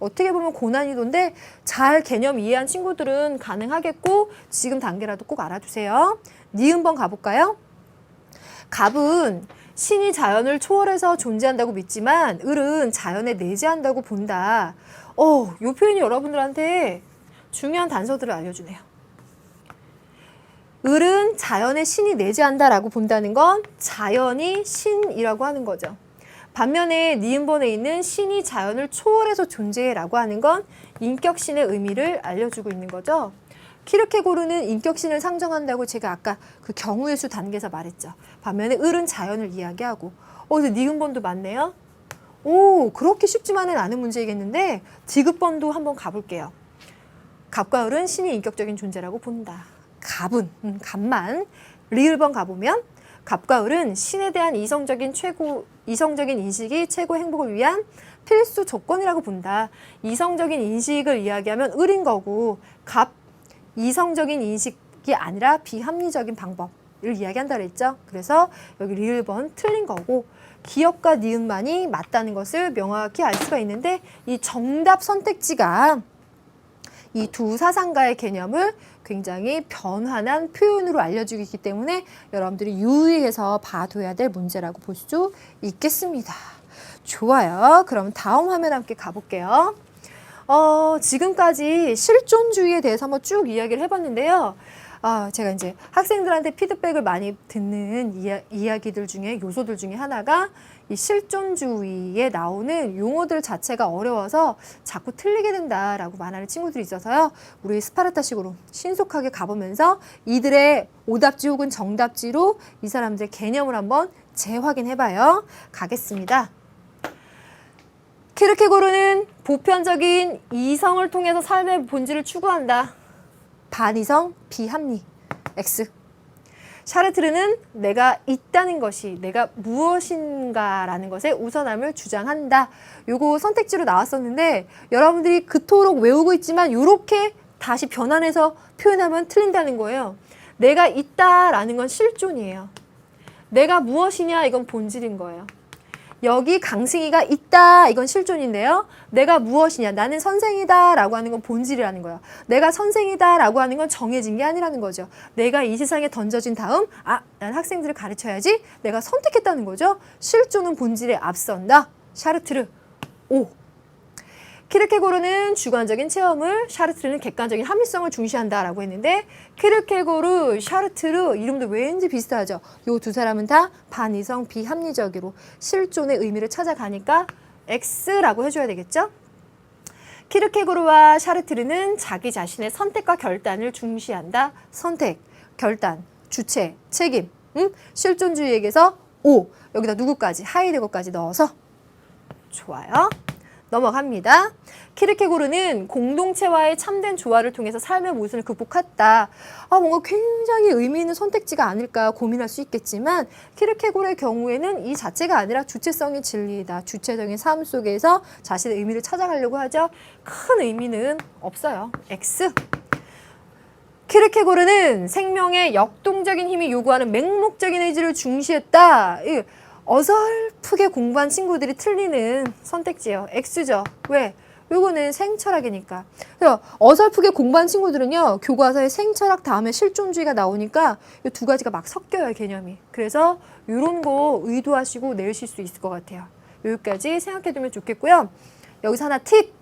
어떻게 보면 고난이도인데 잘 개념 이해한 친구들은 가능하겠고 지금 단계라도 꼭 알아두세요. 니은번 가볼까요? 갑은 신이 자연을 초월해서 존재한다고 믿지만 을은 자연에 내재한다고 본다. 이 표현이 여러분들한테 중요한 단서들을 알려주네요. 을은 자연에 신이 내재한다라고 본다는 건 자연이 신이라고 하는 거죠. 반면에 니은번에 있는 신이 자연을 초월해서 존재라고 하는 건 인격신의 의미를 알려주고 있는 거죠. 키르케고르는 인격신을 상정한다고 제가 아까 그 경우의 수 단계에서 말했죠. 반면에 을은 자연을 이야기하고 근데 니은번도 맞네요. 그렇게 쉽지만은 않은 문제이겠는데 디귿번도 한번 가볼게요. 갑과 을은 신이 인격적인 존재라고 본다. 갑만. 리을번 가보면 갑과 을은 신에 대한 이성적인 인식이 최고 행복을 위한 필수 조건이라고 본다. 이성적인 인식을 이야기하면 을인 거고 갑 이성적인 인식이 아니라 비합리적인 방법을 이야기한다 그랬죠. 그래서 여기 리을번 틀린 거고 기업과 니은만이 맞다는 것을 명확히 알 수가 있는데 이 정답 선택지가 이 두 사상가의 개념을 굉장히 변환한 표현으로 알려주기 때문에 여러분들이 유의해서 봐둬야 될 문제라고 볼 수 있겠습니다. 좋아요. 그럼 다음 화면 함께 가볼게요. 지금까지 실존주의에 대해서 한번 쭉 이야기를 해봤는데요. 제가 이제 학생들한테 피드백을 많이 듣는 이야기들 중에 요소들 중에 하나가 이 실존주의에 나오는 용어들 자체가 어려워서 자꾸 틀리게 된다라고 말하는 친구들이 있어서요. 우리 스파르타식으로 신속하게 가보면서 이들의 오답지 혹은 정답지로 이 사람들의 개념을 한번 재확인해봐요. 가겠습니다. 키르케고르는 보편적인 이성을 통해서 삶의 본질을 추구한다. 반이성, 비합리, X. 샤르트르는 내가 있다는 것이 내가 무엇인가라는 것에 우선함을 주장한다. 요거 선택지로 나왔었는데 여러분들이 그토록 외우고 있지만 요렇게 다시 변환해서 표현하면 틀린다는 거예요. 내가 있다라는 건 실존이에요. 내가 무엇이냐 이건 본질인 거예요. 여기 강승희가 있다 이건 실존인데요. 내가 무엇이냐 나는 선생이다 라고 하는 건 본질이라는 거예요. 내가 선생이다 라고 하는 건 정해진 게 아니라는 거죠. 내가 이 세상에 던져진 다음 난 학생들을 가르쳐야지 내가 선택했다는 거죠. 실존은 본질에 앞선다. 샤르트르 5. 키르케고르는 주관적인 체험을, 샤르트르는 객관적인 합리성을 중시한다라고 했는데 키르케고르, 샤르트르 이름도 왠지 비슷하죠. 이 두 사람은 다 반이성 비합리적으로 실존의 의미를 찾아가니까 X라고 해줘야 되겠죠. 키르케고르와 샤르트르는 자기 자신의 선택과 결단을 중시한다. 선택, 결단, 주체, 책임, 실존주의에게서 O, 여기다 누구까지? 하이데거까지 넣어서 좋아요. 넘어갑니다. 키르케고르는 공동체와의 참된 조화를 통해서 삶의 모순을 극복했다. 뭔가 굉장히 의미 있는 선택지가 아닐까 고민할 수 있겠지만 키르케고르의 경우에는 이 자체가 아니라 주체성이 진리이다. 주체적인 삶 속에서 자신의 의미를 찾아가려고 하죠. 큰 의미는 없어요. X. 키르케고르는 생명의 역동적인 힘이 요구하는 맹목적인 의지를 중시했다. 어설프게 공부한 친구들이 틀리는 선택지예요. X죠. 왜? 요거는 생철학이니까. 그래서 어설프게 공부한 친구들은요. 교과서에 생철학 다음에 실존주의가 나오니까 이 두 가지가 막 섞여요. 개념이. 그래서 이런 거 의도하시고 내실 수 있을 것 같아요. 여기까지 생각해두면 좋겠고요. 여기서 하나 팁.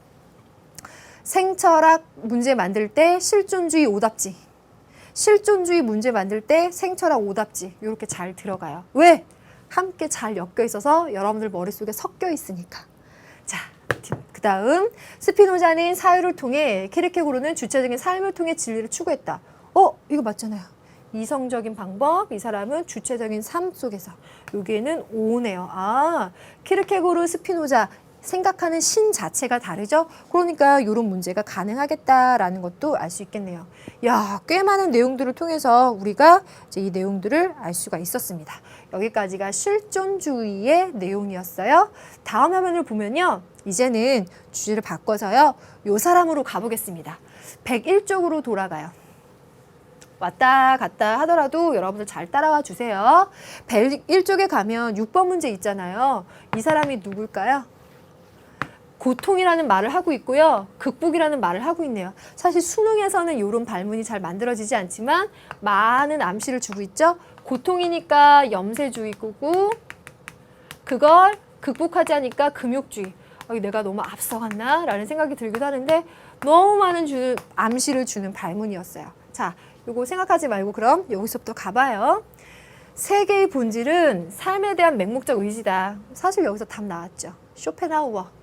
생철학 문제 만들 때 실존주의 오답지. 실존주의 문제 만들 때 생철학 오답지. 이렇게 잘 들어가요. 왜? 함께 잘 엮여 있어서 여러분들 머릿속에 섞여 있으니까. 자, 그 다음 스피노자는 사유를 통해, 키르케고르는 주체적인 삶을 통해 진리를 추구했다. 이거 맞잖아요. 이성적인 방법, 이 사람은 주체적인 삶 속에서. 여기에는 O네요. 키르케고르, 스피노자 생각하는 신 자체가 다르죠. 그러니까 이런 문제가 가능하겠다라는 것도 알 수 있겠네요. 야, 꽤 많은 내용들을 통해서 우리가 이제 이 내용들을 알 수가 있었습니다. 여기까지가 실존주의의 내용이었어요. 다음 화면을 보면요. 이제는 주제를 바꿔서요. 요 사람으로 가보겠습니다. 101쪽으로 돌아가요. 왔다 갔다 하더라도 여러분들 잘 따라와 주세요. 101쪽에 가면 6번 문제 있잖아요. 이 사람이 누굴까요? 고통이라는 말을 하고 있고요. 극복이라는 말을 하고 있네요. 사실 수능에서는 이런 발문이 잘 만들어지지 않지만 많은 암시를 주고 있죠. 고통이니까 염세주의고 그걸 극복하지 않으니까 금욕주의. 내가 너무 앞서갔나? 라는 생각이 들기도 하는데 너무 많은 암시를 주는 발문이었어요. 자, 요거 생각하지 말고 그럼 여기서부터 가봐요. 세계의 본질은 삶에 대한 맹목적 의지다. 사실 여기서 답 나왔죠. 쇼펜하우어.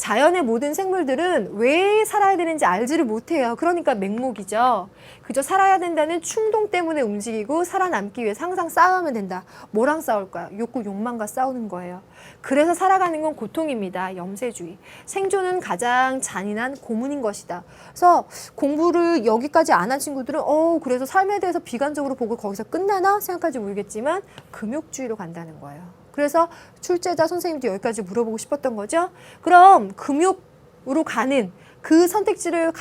자연의 모든 생물들은 왜 살아야 되는지 알지를 못해요. 그러니까 맹목이죠. 그저 살아야 된다는 충동 때문에 움직이고 살아남기 위해서 항상 싸우면 된다. 뭐랑 싸울 거야? 욕구, 욕망과 싸우는 거예요. 그래서 살아가는 건 고통입니다. 염세주의. 생존은 가장 잔인한 고문인 것이다. 그래서 공부를 여기까지 안 한 친구들은 그래서 삶에 대해서 비관적으로 보고 거기서 끝나나 생각할지 모르겠지만 금욕주의로 간다는 거예요. 그래서 출제자 선생님도 여기까지 물어보고 싶었던 거죠. 그럼 금욕으로 가는 그 선택지를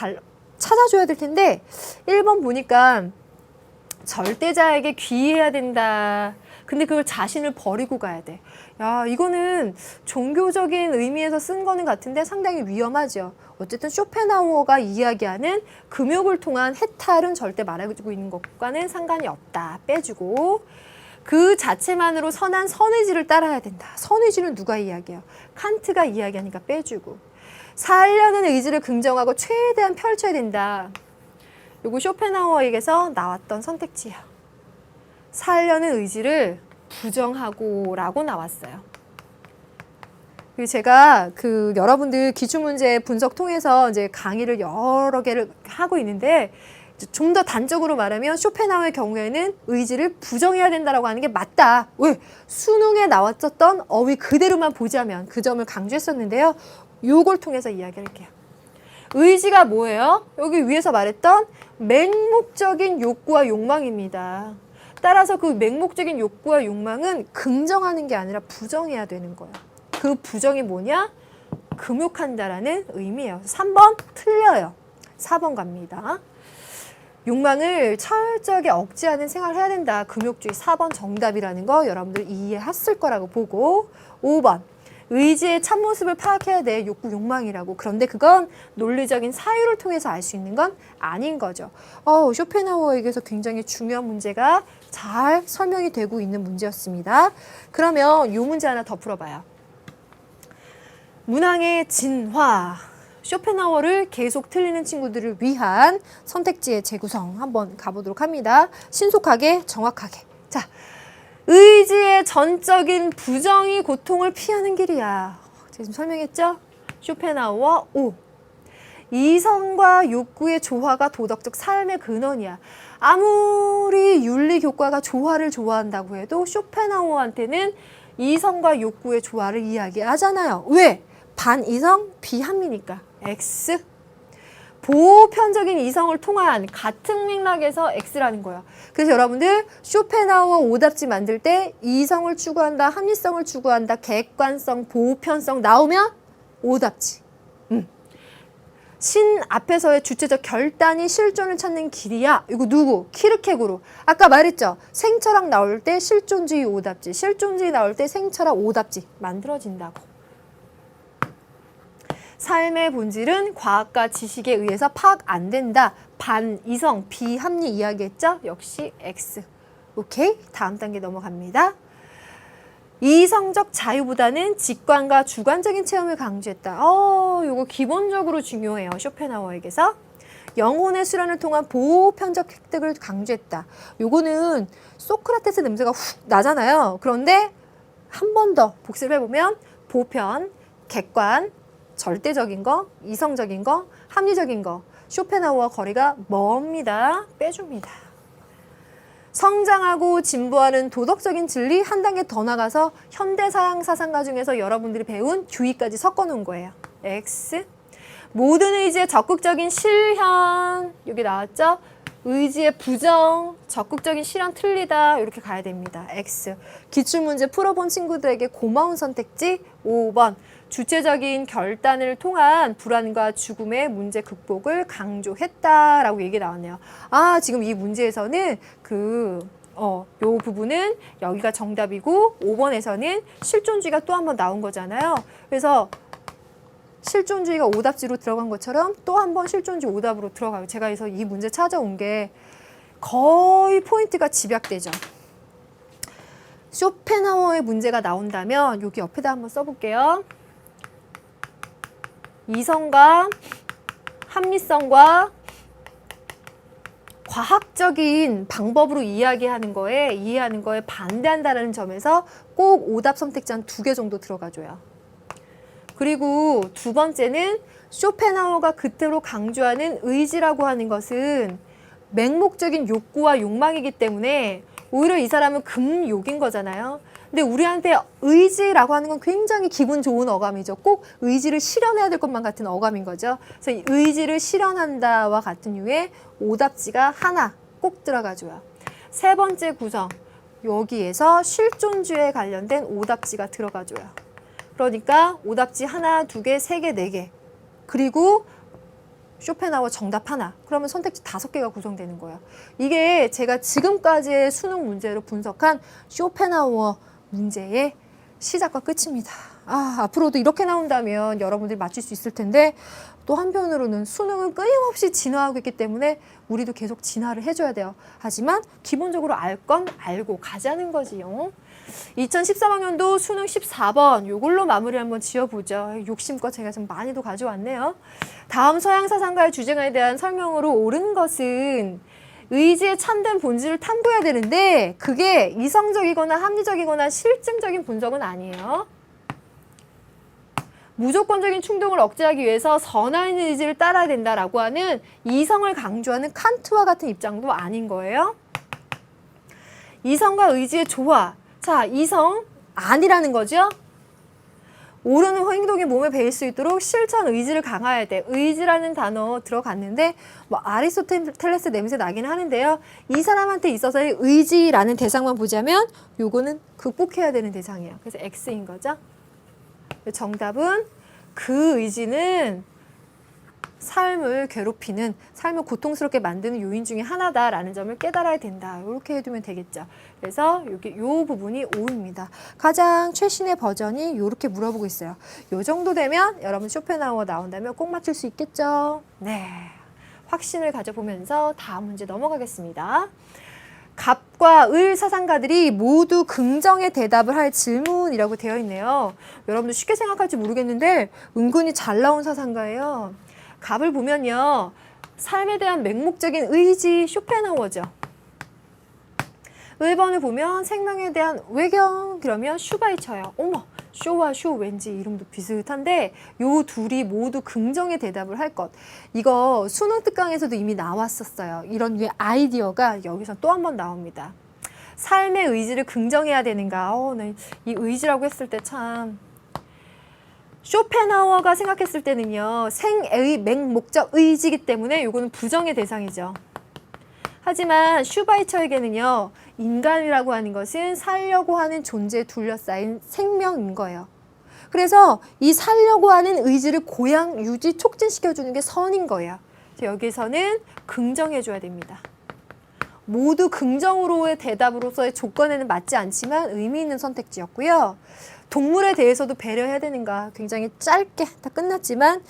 찾아줘야 될 텐데 1번 보니까 절대자에게 귀의해야 된다. 근데 그걸 자신을 버리고 가야 돼. 야, 이거는 종교적인 의미에서 쓴 거는 같은데 상당히 위험하죠. 어쨌든 쇼펜하우어가 이야기하는 금욕을 통한 해탈은 절대 말해주고 있는 것과는 상관이 없다. 빼주고. 그 자체만으로 선한 선의지를 따라야 된다. 선의지는 누가 이야기해요? 칸트가 이야기하니까 빼주고. 살려는 의지를 긍정하고 최대한 펼쳐야 된다. 요거 쇼펜하우어에게서 나왔던 선택지예요. 살려는 의지를 부정하고 라고 나왔어요. 그리고 제가 여러분들 기출문제 분석 통해서 이제 강의를 여러 개를 하고 있는데 좀 더 단적으로 말하면 쇼펜하우어의 경우에는 의지를 부정해야 된다라고 하는 게 맞다. 왜? 수능에 나왔었던 어휘 그대로만 보자면 그 점을 강조했었는데요. 요걸 통해서 이야기할게요. 의지가 뭐예요? 여기 위에서 말했던 맹목적인 욕구와 욕망입니다. 따라서 그 맹목적인 욕구와 욕망은 긍정하는 게 아니라 부정해야 되는 거예요. 그 부정이 뭐냐? 금욕한다라는 의미예요. 3번 틀려요. 4번 갑니다. 욕망을 철저하게 억제하는 생활을 해야 된다. 금욕주의 4번 정답이라는 거 여러분들 이해했을 거라고 보고 5번 의지의 참모습을 파악해야 돼. 욕구, 욕망이라고. 그런데 그건 논리적인 사유를 통해서 알 수 있는 건 아닌 거죠. 쇼펜하우어에게서 굉장히 중요한 문제가 잘 설명이 되고 있는 문제였습니다. 그러면 이 문제 하나 더 풀어봐요. 문항의 진화. 쇼펜하우어를 계속 틀리는 친구들을 위한 선택지의 재구성 한번 가보도록 합니다. 신속하게, 정확하게. 자, 의지의 전적인 부정이 고통을 피하는 길이야. 제가 지금 설명했죠? 쇼펜하우어 5. 이성과 욕구의 조화가 도덕적 삶의 근원이야. 아무리 윤리 교과가 조화를 좋아한다고 해도 쇼펜하우어한테는 이성과 욕구의 조화를 이야기하잖아요. 왜? 반이성, 비합리니까. X. 보편적인 이성을 통한 같은 맥락에서 X라는 거야. 그래서 여러분들 쇼펜하우어 오답지 만들 때 이성을 추구한다, 합리성을 추구한다, 객관성, 보편성 나오면 오답지. 신 앞에서의 주체적 결단이 실존을 찾는 길이야. 이거 누구? 키르케고르. 아까 말했죠. 생철학 나올 때 실존주의 오답지, 실존주의 나올 때 생철학 오답지 만들어진다고. 삶의 본질은 과학과 지식에 의해서 파악 안 된다. 반이성, 비합리 이야기했죠? 역시 X. 오케이? 다음 단계 넘어갑니다. 이성적 자유보다는 직관과 주관적인 체험을 강조했다. 요거 기본적으로 중요해요. 쇼펜하우어에게서. 영혼의 수련을 통한 보편적 획득을 강조했다. 요거는 소크라테스 냄새가 훅 나잖아요. 그런데 한 번 더 복습을 해보면 보편, 객관, 절대적인 거, 이성적인 거, 합리적인 거, 쇼펜하우어 거리가 멉니다. 빼줍니다. 성장하고 진보하는 도덕적인 진리 한 단계 더 나가서 현대사양 사상가 중에서 여러분들이 배운 주의까지 섞어놓은 거예요. X. 모든 의지의 적극적인 실현. 여기 나왔죠? 의지의 부정, 적극적인 실현 틀리다. 이렇게 가야 됩니다. X. 기출문제 풀어본 친구들에게 고마운 선택지 5번. 주체적인 결단을 통한 불안과 죽음의 문제 극복을 강조했다라고 얘기 나왔네요. 지금 이 문제에서는 요 부분은 여기가 정답이고 5번에서는 실존주의가 또 한 번 나온 거잖아요. 그래서 실존주의가 오답지로 들어간 것처럼 또 한 번 실존주의 오답으로 들어가요. 제가 그래서 이 문제 찾아온 게 거의 포인트가 집약되죠. 쇼펜하우어의 문제가 나온다면 여기 옆에다 한번 써볼게요. 이성과 합리성과 과학적인 방법으로 이해하는 거에 반대한다는 점에서 꼭 오답 선택지 한 2개 정도 들어가줘요. 그리고 두 번째는 쇼펜하우어가 그때로 강조하는 의지라고 하는 것은 맹목적인 욕구와 욕망이기 때문에 오히려 이 사람은 금욕인 거잖아요. 근데 우리한테 의지라고 하는 건 굉장히 기분 좋은 어감이죠. 꼭 의지를 실현해야 될 것만 같은 어감인 거죠. 그래서 이 의지를 실현한다와 같은 류의 오답지가 하나 꼭 들어가줘요. 세 번째 구성, 여기에서 실존주의에 관련된 오답지가 들어가줘요. 그러니까 오답지 하나, 2개, 3개, 4개. 그리고 쇼펜하우어 정답 하나. 그러면 선택지 5개가 구성되는 거예요. 이게 제가 지금까지의 수능 문제로 분석한 쇼펜하우어 문제의 시작과 끝입니다. 앞으로도 이렇게 나온다면 여러분들이 맞출 수 있을 텐데 또 한편으로는 수능은 끊임없이 진화하고 있기 때문에 우리도 계속 진화를 해줘야 돼요. 하지만 기본적으로 알 건 알고 가자는 거지요. 2013학년도 수능 14번 요걸로 마무리 한번 지어보죠. 욕심껏 제가 좀 많이도 가져왔네요. 다음 서양사상가의 주장에 대한 설명으로 옳은 것은 의지의 참된 본질을 탐구해야 되는데 그게 이성적이거나 합리적이거나 실증적인 분석은 아니에요. 무조건적인 충동을 억제하기 위해서 선한 의지를 따라야 된다라고 하는 이성을 강조하는 칸트와 같은 입장도 아닌 거예요. 이성과 의지의 조화. 자, 이성 아니라는 거죠. 옳은 행동이 몸에 배일 수 있도록 실천 의지를 강화해야 돼. 의지라는 단어 들어갔는데 아리스토텔레스 냄새 나긴 하는데요. 이 사람한테 있어서의 의지라는 대상만 보자면 요거는 극복해야 되는 대상이에요. 그래서 X인 거죠. 정답은 그 의지는 삶을 괴롭히는, 삶을 고통스럽게 만드는 요인 중에 하나다라는 점을 깨달아야 된다. 이렇게 해두면 되겠죠. 그래서 여기 요 부분이 5입니다. 가장 최신의 버전이 이렇게 물어보고 있어요. 요 정도 되면 여러분 쇼펜하우어 나온다면 꼭 맞출 수 있겠죠? 네. 확신을 가져보면서 다음 문제 넘어가겠습니다. 갑과 을 사상가들이 모두 긍정의 대답을 할 질문이라고 되어 있네요. 여러분들 쉽게 생각할지 모르겠는데 은근히 잘 나온 사상가예요. 갑을 보면요. 삶에 대한 맹목적인 의지 쇼펜하우어죠. 1번을 보면 생명에 대한 외경, 그러면 슈바이처예요. 어머, 쇼와 쇼 왠지 이름도 비슷한데 요 둘이 모두 긍정의 대답을 할 것. 이거 수능 특강에서도 이미 나왔었어요. 이런 류의 아이디어가 여기서 또 한 번 나옵니다. 삶의 의지를 긍정해야 되는가. 네. 이 의지라고 했을 때 참 쇼펜하우어가 생각했을 때는요. 생의 맹목적 의지이기 때문에 요거는 부정의 대상이죠. 하지만 슈바이처에게는요. 인간이라고 하는 것은 살려고 하는 존재에 둘러싸인 생명인 거예요. 그래서 이 살려고 하는 의지를 고양, 유지, 촉진시켜주는 게 선인 거예요. 여기서는 긍정해줘야 됩니다. 모두 긍정으로의 대답으로서의 조건에는 맞지 않지만 의미 있는 선택지였고요. 동물에 대해서도 배려해야 되는가. 굉장히 짧게 다 끝났지만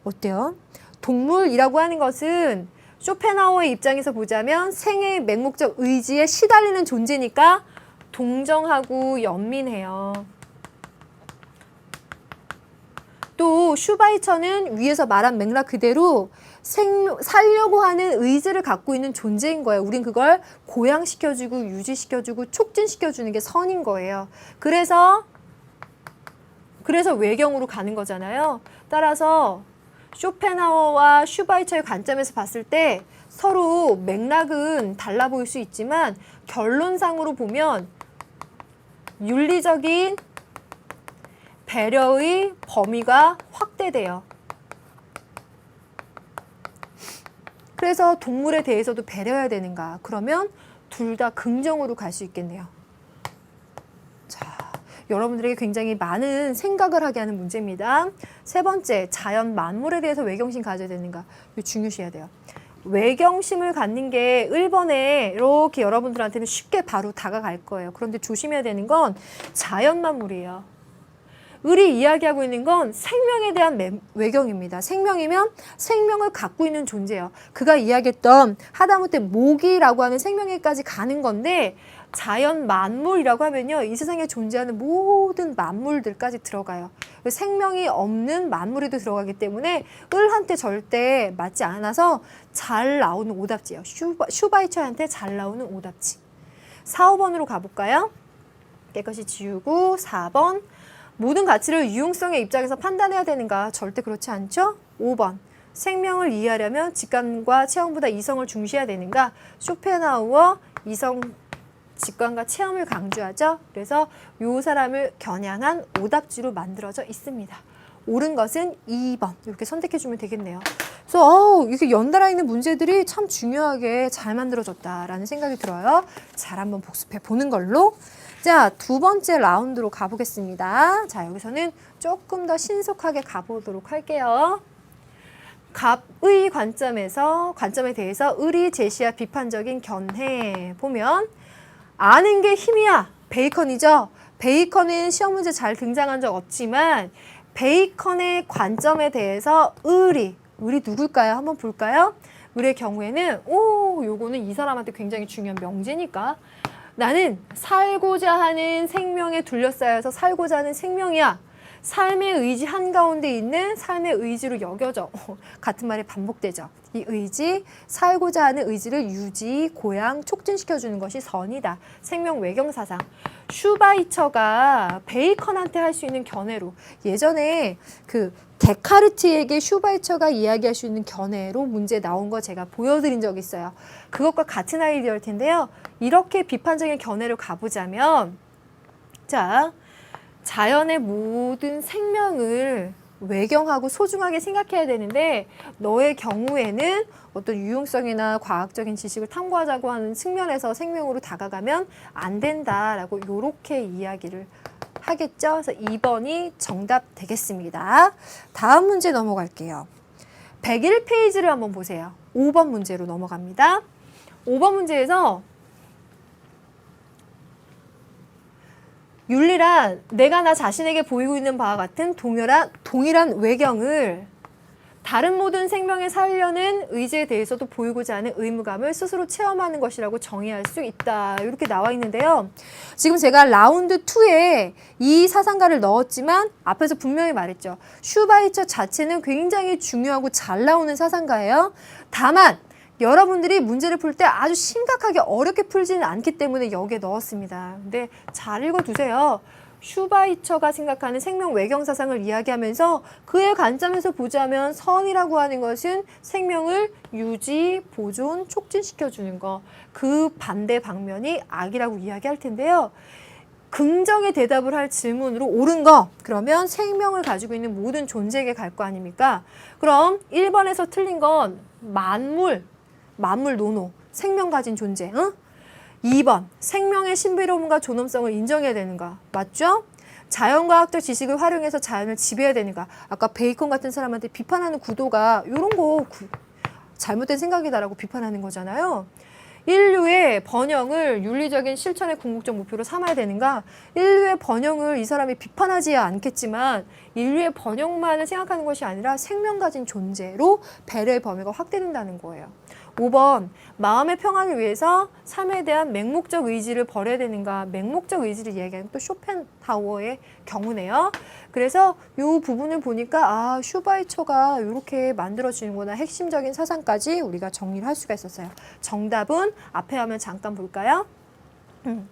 어때요? 동물이라고 하는 것은 쇼펜하우어의 입장에서 보자면 생의 맹목적 의지에 시달리는 존재니까 동정하고 연민해요. 또 슈바이처는 위에서 말한 맥락 그대로 살려고 하는 의지를 갖고 있는 존재인 거예요. 우린 그걸 고양시켜주고 유지시켜주고 촉진시켜주는 게 선인 거예요. 그래서 외경으로 가는 거잖아요. 따라서 쇼펜하우어와 슈바이처의 관점에서 봤을 때 서로 맥락은 달라 보일 수 있지만 결론상으로 보면 윤리적인 배려의 범위가 확대돼요. 그래서 동물에 대해서도 배려해야 되는가? 그러면 둘 다 긍정으로 갈 수 있겠네요. 여러분들에게 굉장히 많은 생각을 하게 하는 문제입니다. 세 번째, 자연 만물에 대해서 외경심 가져야 되는가? 이거 중요시해야 돼요. 외경심을 갖는 게 1번에 이렇게 여러분들한테는 쉽게 바로 다가갈 거예요. 그런데 조심해야 되는 건 자연 만물이에요. 을이 이야기하고 있는 건 생명에 대한 외경입니다. 생명이면 생명을 갖고 있는 존재예요. 그가 이야기했던 하다못해 모기라고 하는 생명에까지 가는 건데 자연 만물이라고 하면요. 이 세상에 존재하는 모든 만물들까지 들어가요. 생명이 없는 만물에도 들어가기 때문에 을한테 절대 맞지 않아서 잘 나오는 오답지예요. 슈바이처한테 잘 나오는 오답지. 4, 5번으로 가볼까요? 깨끗이 지우고 4번. 모든 가치를 유용성의 입장에서 판단해야 되는가? 절대 그렇지 않죠? 5번. 생명을 이해하려면 직감과 체험보다 이성을 중시해야 되는가? 쇼펜하우어 이성 직관과 체험을 강조하죠. 그래서 이 사람을 겨냥한 오답지로 만들어져 있습니다. 옳은 것은 2번 이렇게 선택해주면 되겠네요. 그래서 이렇게 연달아 있는 문제들이 참 중요하게 잘 만들어졌다라는 생각이 들어요. 잘 한번 복습해 보는 걸로. 자, 두 번째 라운드로 가보겠습니다. 자, 여기서는 조금 더 신속하게 가보도록 할게요. 갑의 관점에 대해서 을이 제시한 비판적인 견해 보면 아는 게 힘이야. 베이컨이죠. 베이컨은 시험 문제 잘 등장한 적 없지만 베이컨의 관점에 대해서 을이 누굴까요? 한번 볼까요? 을의 경우에는 요거는 이 사람한테 굉장히 중요한 명제니까 나는 살고자 하는 생명에 둘러싸여서 살고자 하는 생명이야. 삶의 의지 한가운데 있는 삶의 의지로 여겨져. 같은 말이 반복되죠. 이 의지, 살고자 하는 의지를 유지, 고양, 촉진시켜주는 것이 선이다. 생명 외경사상. 슈바이처가 베이컨한테 할 수 있는 견해로 예전에 그 데카르트에게 슈바이처가 이야기할 수 있는 견해로 문제 나온 거 제가 보여드린 적이 있어요. 그것과 같은 아이디어일 텐데요. 이렇게 비판적인 견해로 가보자면 자, 자연의 모든 생명을 외경하고 소중하게 생각해야 되는데 너의 경우에는 어떤 유용성이나 과학적인 지식을 탐구하자고 하는 측면에서 생명으로 다가가면 안 된다라고 이렇게 이야기를 하겠죠. 그래서 2번이 정답 되겠습니다. 다음 문제 넘어갈게요. 101페이지를 한번 보세요. 5번 문제로 넘어갑니다. 5번 문제에서 윤리란 내가 나 자신에게 보이고 있는 바와 같은 동일한 외경을 다른 모든 생명에 살려는 의지에 대해서도 보이고자 하는 의무감을 스스로 체험하는 것이라고 정의할 수 있다. 이렇게 나와 있는데요. 지금 제가 라운드 2에 이 사상가를 넣었지만 앞에서 분명히 말했죠. 슈바이처 자체는 굉장히 중요하고 잘 나오는 사상가예요. 다만 여러분들이 문제를 풀 때 아주 심각하게 어렵게 풀지는 않기 때문에 여기에 넣었습니다. 근데 잘 읽어두세요. 슈바이처가 생각하는 생명 외경 사상을 이야기하면서 그의 관점에서 보자면 선이라고 하는 것은 생명을 유지, 보존, 촉진시켜주는 것. 그 반대 방면이 악이라고 이야기할 텐데요. 긍정의 대답을 할 질문으로 옳은 거, 그러면 생명을 가지고 있는 모든 존재에게 갈 거 아닙니까? 그럼 1번에서 틀린 건 만물 노노, 생명 가진 존재. 응? 2번, 생명의 신비로움과 존엄성을 인정해야 되는가? 맞죠? 자연과학적 지식을 활용해서 자연을 지배해야 되는가? 아까 베이컨 같은 사람한테 비판하는 구도가 이런 거 잘못된 생각이다라고 비판하는 거잖아요. 인류의 번영을 윤리적인 실천의 궁극적 목표로 삼아야 되는가? 인류의 번영을 이 사람이 비판하지 않겠지만 인류의 번영만을 생각하는 것이 아니라 생명 가진 존재로 배려의 범위가 확대된다는 거예요. 5번, 마음의 평안을 위해서 삶에 대한 맹목적 의지를 버려야 되는가? 맹목적 의지를 이야기하는 또 쇼펜하우어의 경우네요. 그래서 이 부분을 보니까 슈바이처가 이렇게 만들어지는구나. 핵심적인 사상까지 우리가 정리를 할 수가 있었어요. 정답은 앞에 하면 잠깐 볼까요?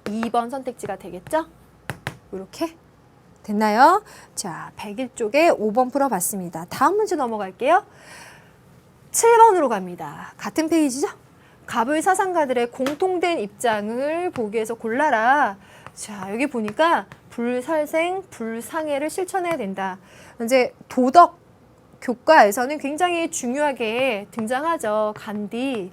2번 선택지가 되겠죠? 이렇게 됐나요? 자, 101쪽에 5번 풀어봤습니다. 다음 문제 넘어갈게요. 7번으로 갑니다. 같은 페이지죠? 갑을 사상가들의 공통된 입장을 보기 위해서 골라라. 자, 여기 보니까 불살생, 불상해를 실천해야 된다. 이제 도덕 교과에서는 굉장히 중요하게 등장하죠. 간디.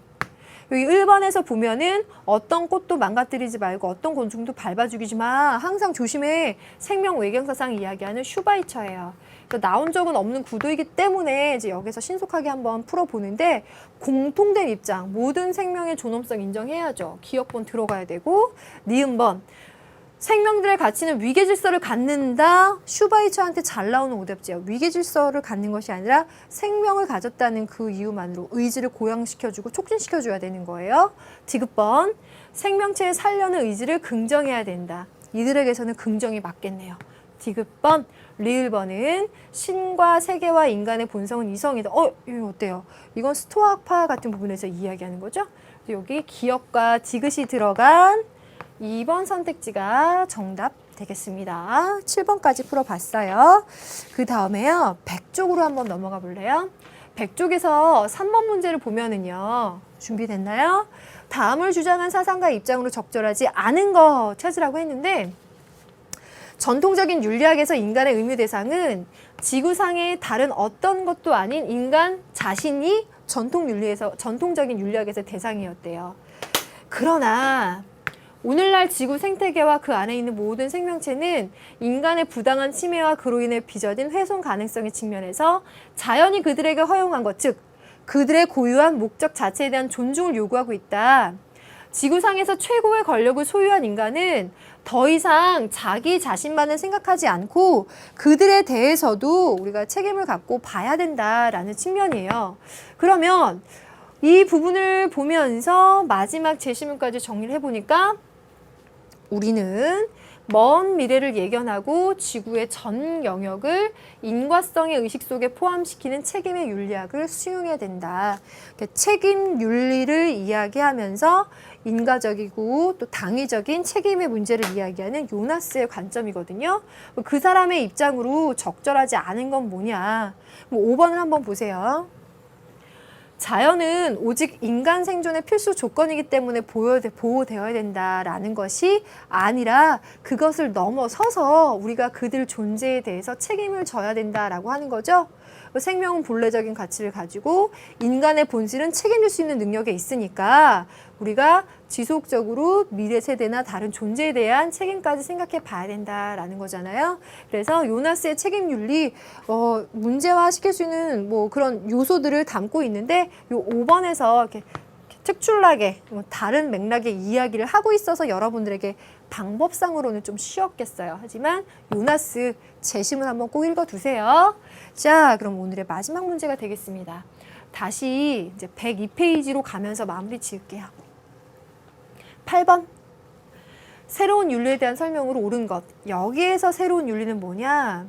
여기 1번에서 보면은 어떤 꽃도 망가뜨리지 말고 어떤 곤충도 밟아 죽이지 마. 항상 조심해. 생명 외경사상 이야기하는 슈바이처예요. 나온 적은 없는 구도이기 때문에 이제 여기서 신속하게 한번 풀어보는데 공통된 입장, 모든 생명의 존엄성 인정해야죠. 기억번 들어가야 되고 니은번, 생명들의 가치는 위계질서를 갖는다. 슈바이처한테 잘 나오는 오답지요. 위계질서를 갖는 것이 아니라 생명을 가졌다는 그 이유만으로 의지를 고양시켜주고 촉진시켜줘야 되는 거예요. 디귿번, 생명체의 살려는 의지를 긍정해야 된다. 이들에게서는 긍정이 맞겠네요. 디귿번, 리을번은 신과 세계와 인간의 본성은 이성이다. 이거 어때요? 이건 스토아파 같은 부분에서 이야기하는 거죠. 여기 기억과 디귿이 들어간 2번 선택지가 정답 되겠습니다. 7번까지 풀어봤어요. 그 다음에요. 100쪽으로 한번 넘어가 볼래요? 100쪽에서 3번 문제를 보면은요. 준비됐나요? 다음을 주장한 사상가의 입장으로 적절하지 않은 거 찾으라고 했는데 전통적인 윤리학에서 인간의 의무 대상은 지구상의 다른 어떤 것도 아닌 인간 자신이 전통적인 윤리학에서 대상이었대요. 그러나 오늘날 지구 생태계와 그 안에 있는 모든 생명체는 인간의 부당한 침해와 그로 인해 빚어진 훼손 가능성의 측면에서 자연이 그들에게 허용한 것, 즉 그들의 고유한 목적 자체에 대한 존중을 요구하고 있다. 지구상에서 최고의 권력을 소유한 인간은 더 이상 자기 자신만을 생각하지 않고 그들에 대해서도 우리가 책임을 갖고 봐야 된다라는 측면이에요. 그러면 이 부분을 보면서 마지막 제시문까지 정리를 해보니까 우리는 먼 미래를 예견하고 지구의 전 영역을 인과성의 의식 속에 포함시키는 책임의 윤리학을 수용해야 된다. 책임 윤리를 이야기하면서 인과적이고 또 당위적인 책임의 문제를 이야기하는 요나스의 관점이거든요. 그 사람의 입장으로 적절하지 않은 건 뭐냐. 5번을 한번 보세요. 자연은 오직 인간 생존의 필수 조건이기 때문에 보호되어야 된다라는 것이 아니라 그것을 넘어서서 우리가 그들 존재에 대해서 책임을 져야 된다라고 하는 거죠. 생명은 본래적인 가치를 가지고 인간의 본질은 책임질 수 있는 능력에 있으니까 우리가 지속적으로 미래 세대나 다른 존재에 대한 책임까지 생각해 봐야 된다라는 거잖아요. 그래서 요나스의 책임 윤리 문제화 시킬 수 있는 뭐 그런 요소들을 담고 있는데 요 5번에서 이렇게 특출나게 다른 맥락의 이야기를 하고 있어서 여러분들에게 방법상으로는 좀 쉬웠겠어요. 하지만 요나스 재심을 한번 꼭 읽어두세요. 자, 그럼 오늘의 마지막 문제가 되겠습니다. 다시 이제 102페이지로 가면서 마무리 지을게요. 8번. 새로운 윤리에 대한 설명으로 옳은 것. 여기에서 새로운 윤리는 뭐냐?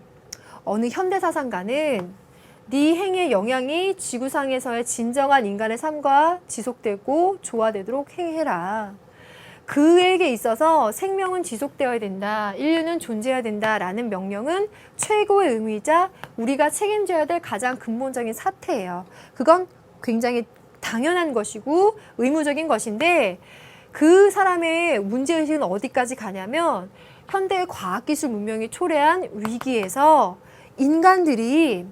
어느 현대사상가는 네 행위의 영향이 지구상에서의 진정한 인간의 삶과 지속되고 조화되도록 행해라. 그에게 있어서 생명은 지속되어야 된다. 인류는 존재해야 된다라는 명령은 최고의 의미이자 우리가 책임져야 될 가장 근본적인 사태예요. 그건 굉장히 당연한 것이고 의무적인 것인데 그 사람의 문제의식은 어디까지 가냐면 현대의 과학기술 문명이 초래한 위기에서 인간들이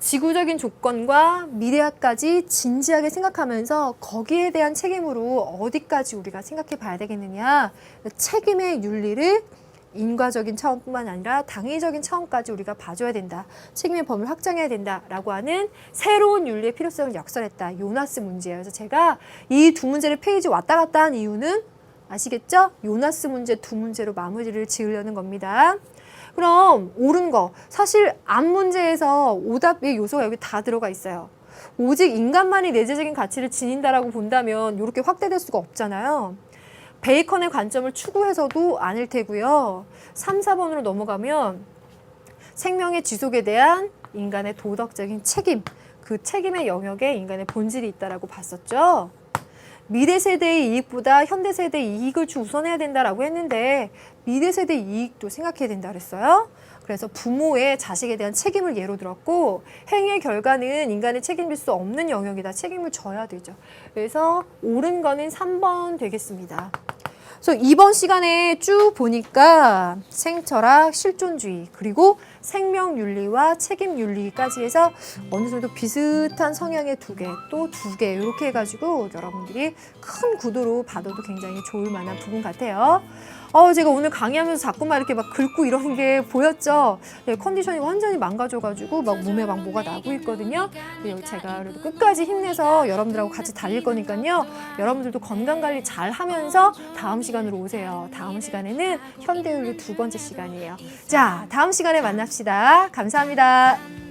지구적인 조건과 미래까지 진지하게 생각하면서 거기에 대한 책임으로 어디까지 우리가 생각해 봐야 되겠느냐. 책임의 윤리를 인과적인 차원뿐만 아니라 당위적인 차원까지 우리가 봐줘야 된다. 책임의 범위를 확장해야 된다라고 하는 새로운 윤리의 필요성을 역설했다. 요나스 문제예요. 그래서 제가 이 두 문제를 페이지 왔다 갔다 한 이유는 아시겠죠? 요나스 문제 두 문제로 마무리를 지으려는 겁니다. 그럼 옳은 거. 사실 앞 문제에서 오답의 요소가 여기 다 들어가 있어요. 오직 인간만이 내재적인 가치를 지닌다라고 본다면 이렇게 확대될 수가 없잖아요. 베이컨의 관점을 추구해서도 아닐 테고요. 3, 4번으로 넘어가면 생명의 지속에 대한 인간의 도덕적인 책임, 그 책임의 영역에 인간의 본질이 있다라고 봤었죠. 미래 세대의 이익보다 현대 세대의 이익을 우선해야 된다라고 했는데 미래 세대의 이익도 생각해야 된다 그랬어요. 그래서 부모의 자식에 대한 책임을 예로 들었고 행위의 결과는 인간이 책임질 수 없는 영역이다. 책임을 져야 되죠. 그래서 옳은 거는 3번 되겠습니다. 그래서 이번 시간에 쭉 보니까 생철학, 실존주의, 그리고 생명윤리와 책임윤리까지 해서 어느 정도 비슷한 성향의 두 개, 또 두 개 이렇게 해가지고 여러분들이 큰 구도로 봐도 굉장히 좋을 만한 부분 같아요. 제가 오늘 강의하면서 자꾸만 이렇게 막 긁고 이러는 게 보였죠? 네, 컨디션이 완전히 망가져가지고 막 몸에 막 뭐가 나고 있거든요. 제가 그래도 끝까지 힘내서 여러분들하고 같이 달릴 거니까요. 여러분들도 건강관리 잘 하면서 다음 시간으로 오세요. 다음 시간에는 현대윤리 두 번째 시간이에요. 자, 다음 시간에 만납시다. 감사합니다.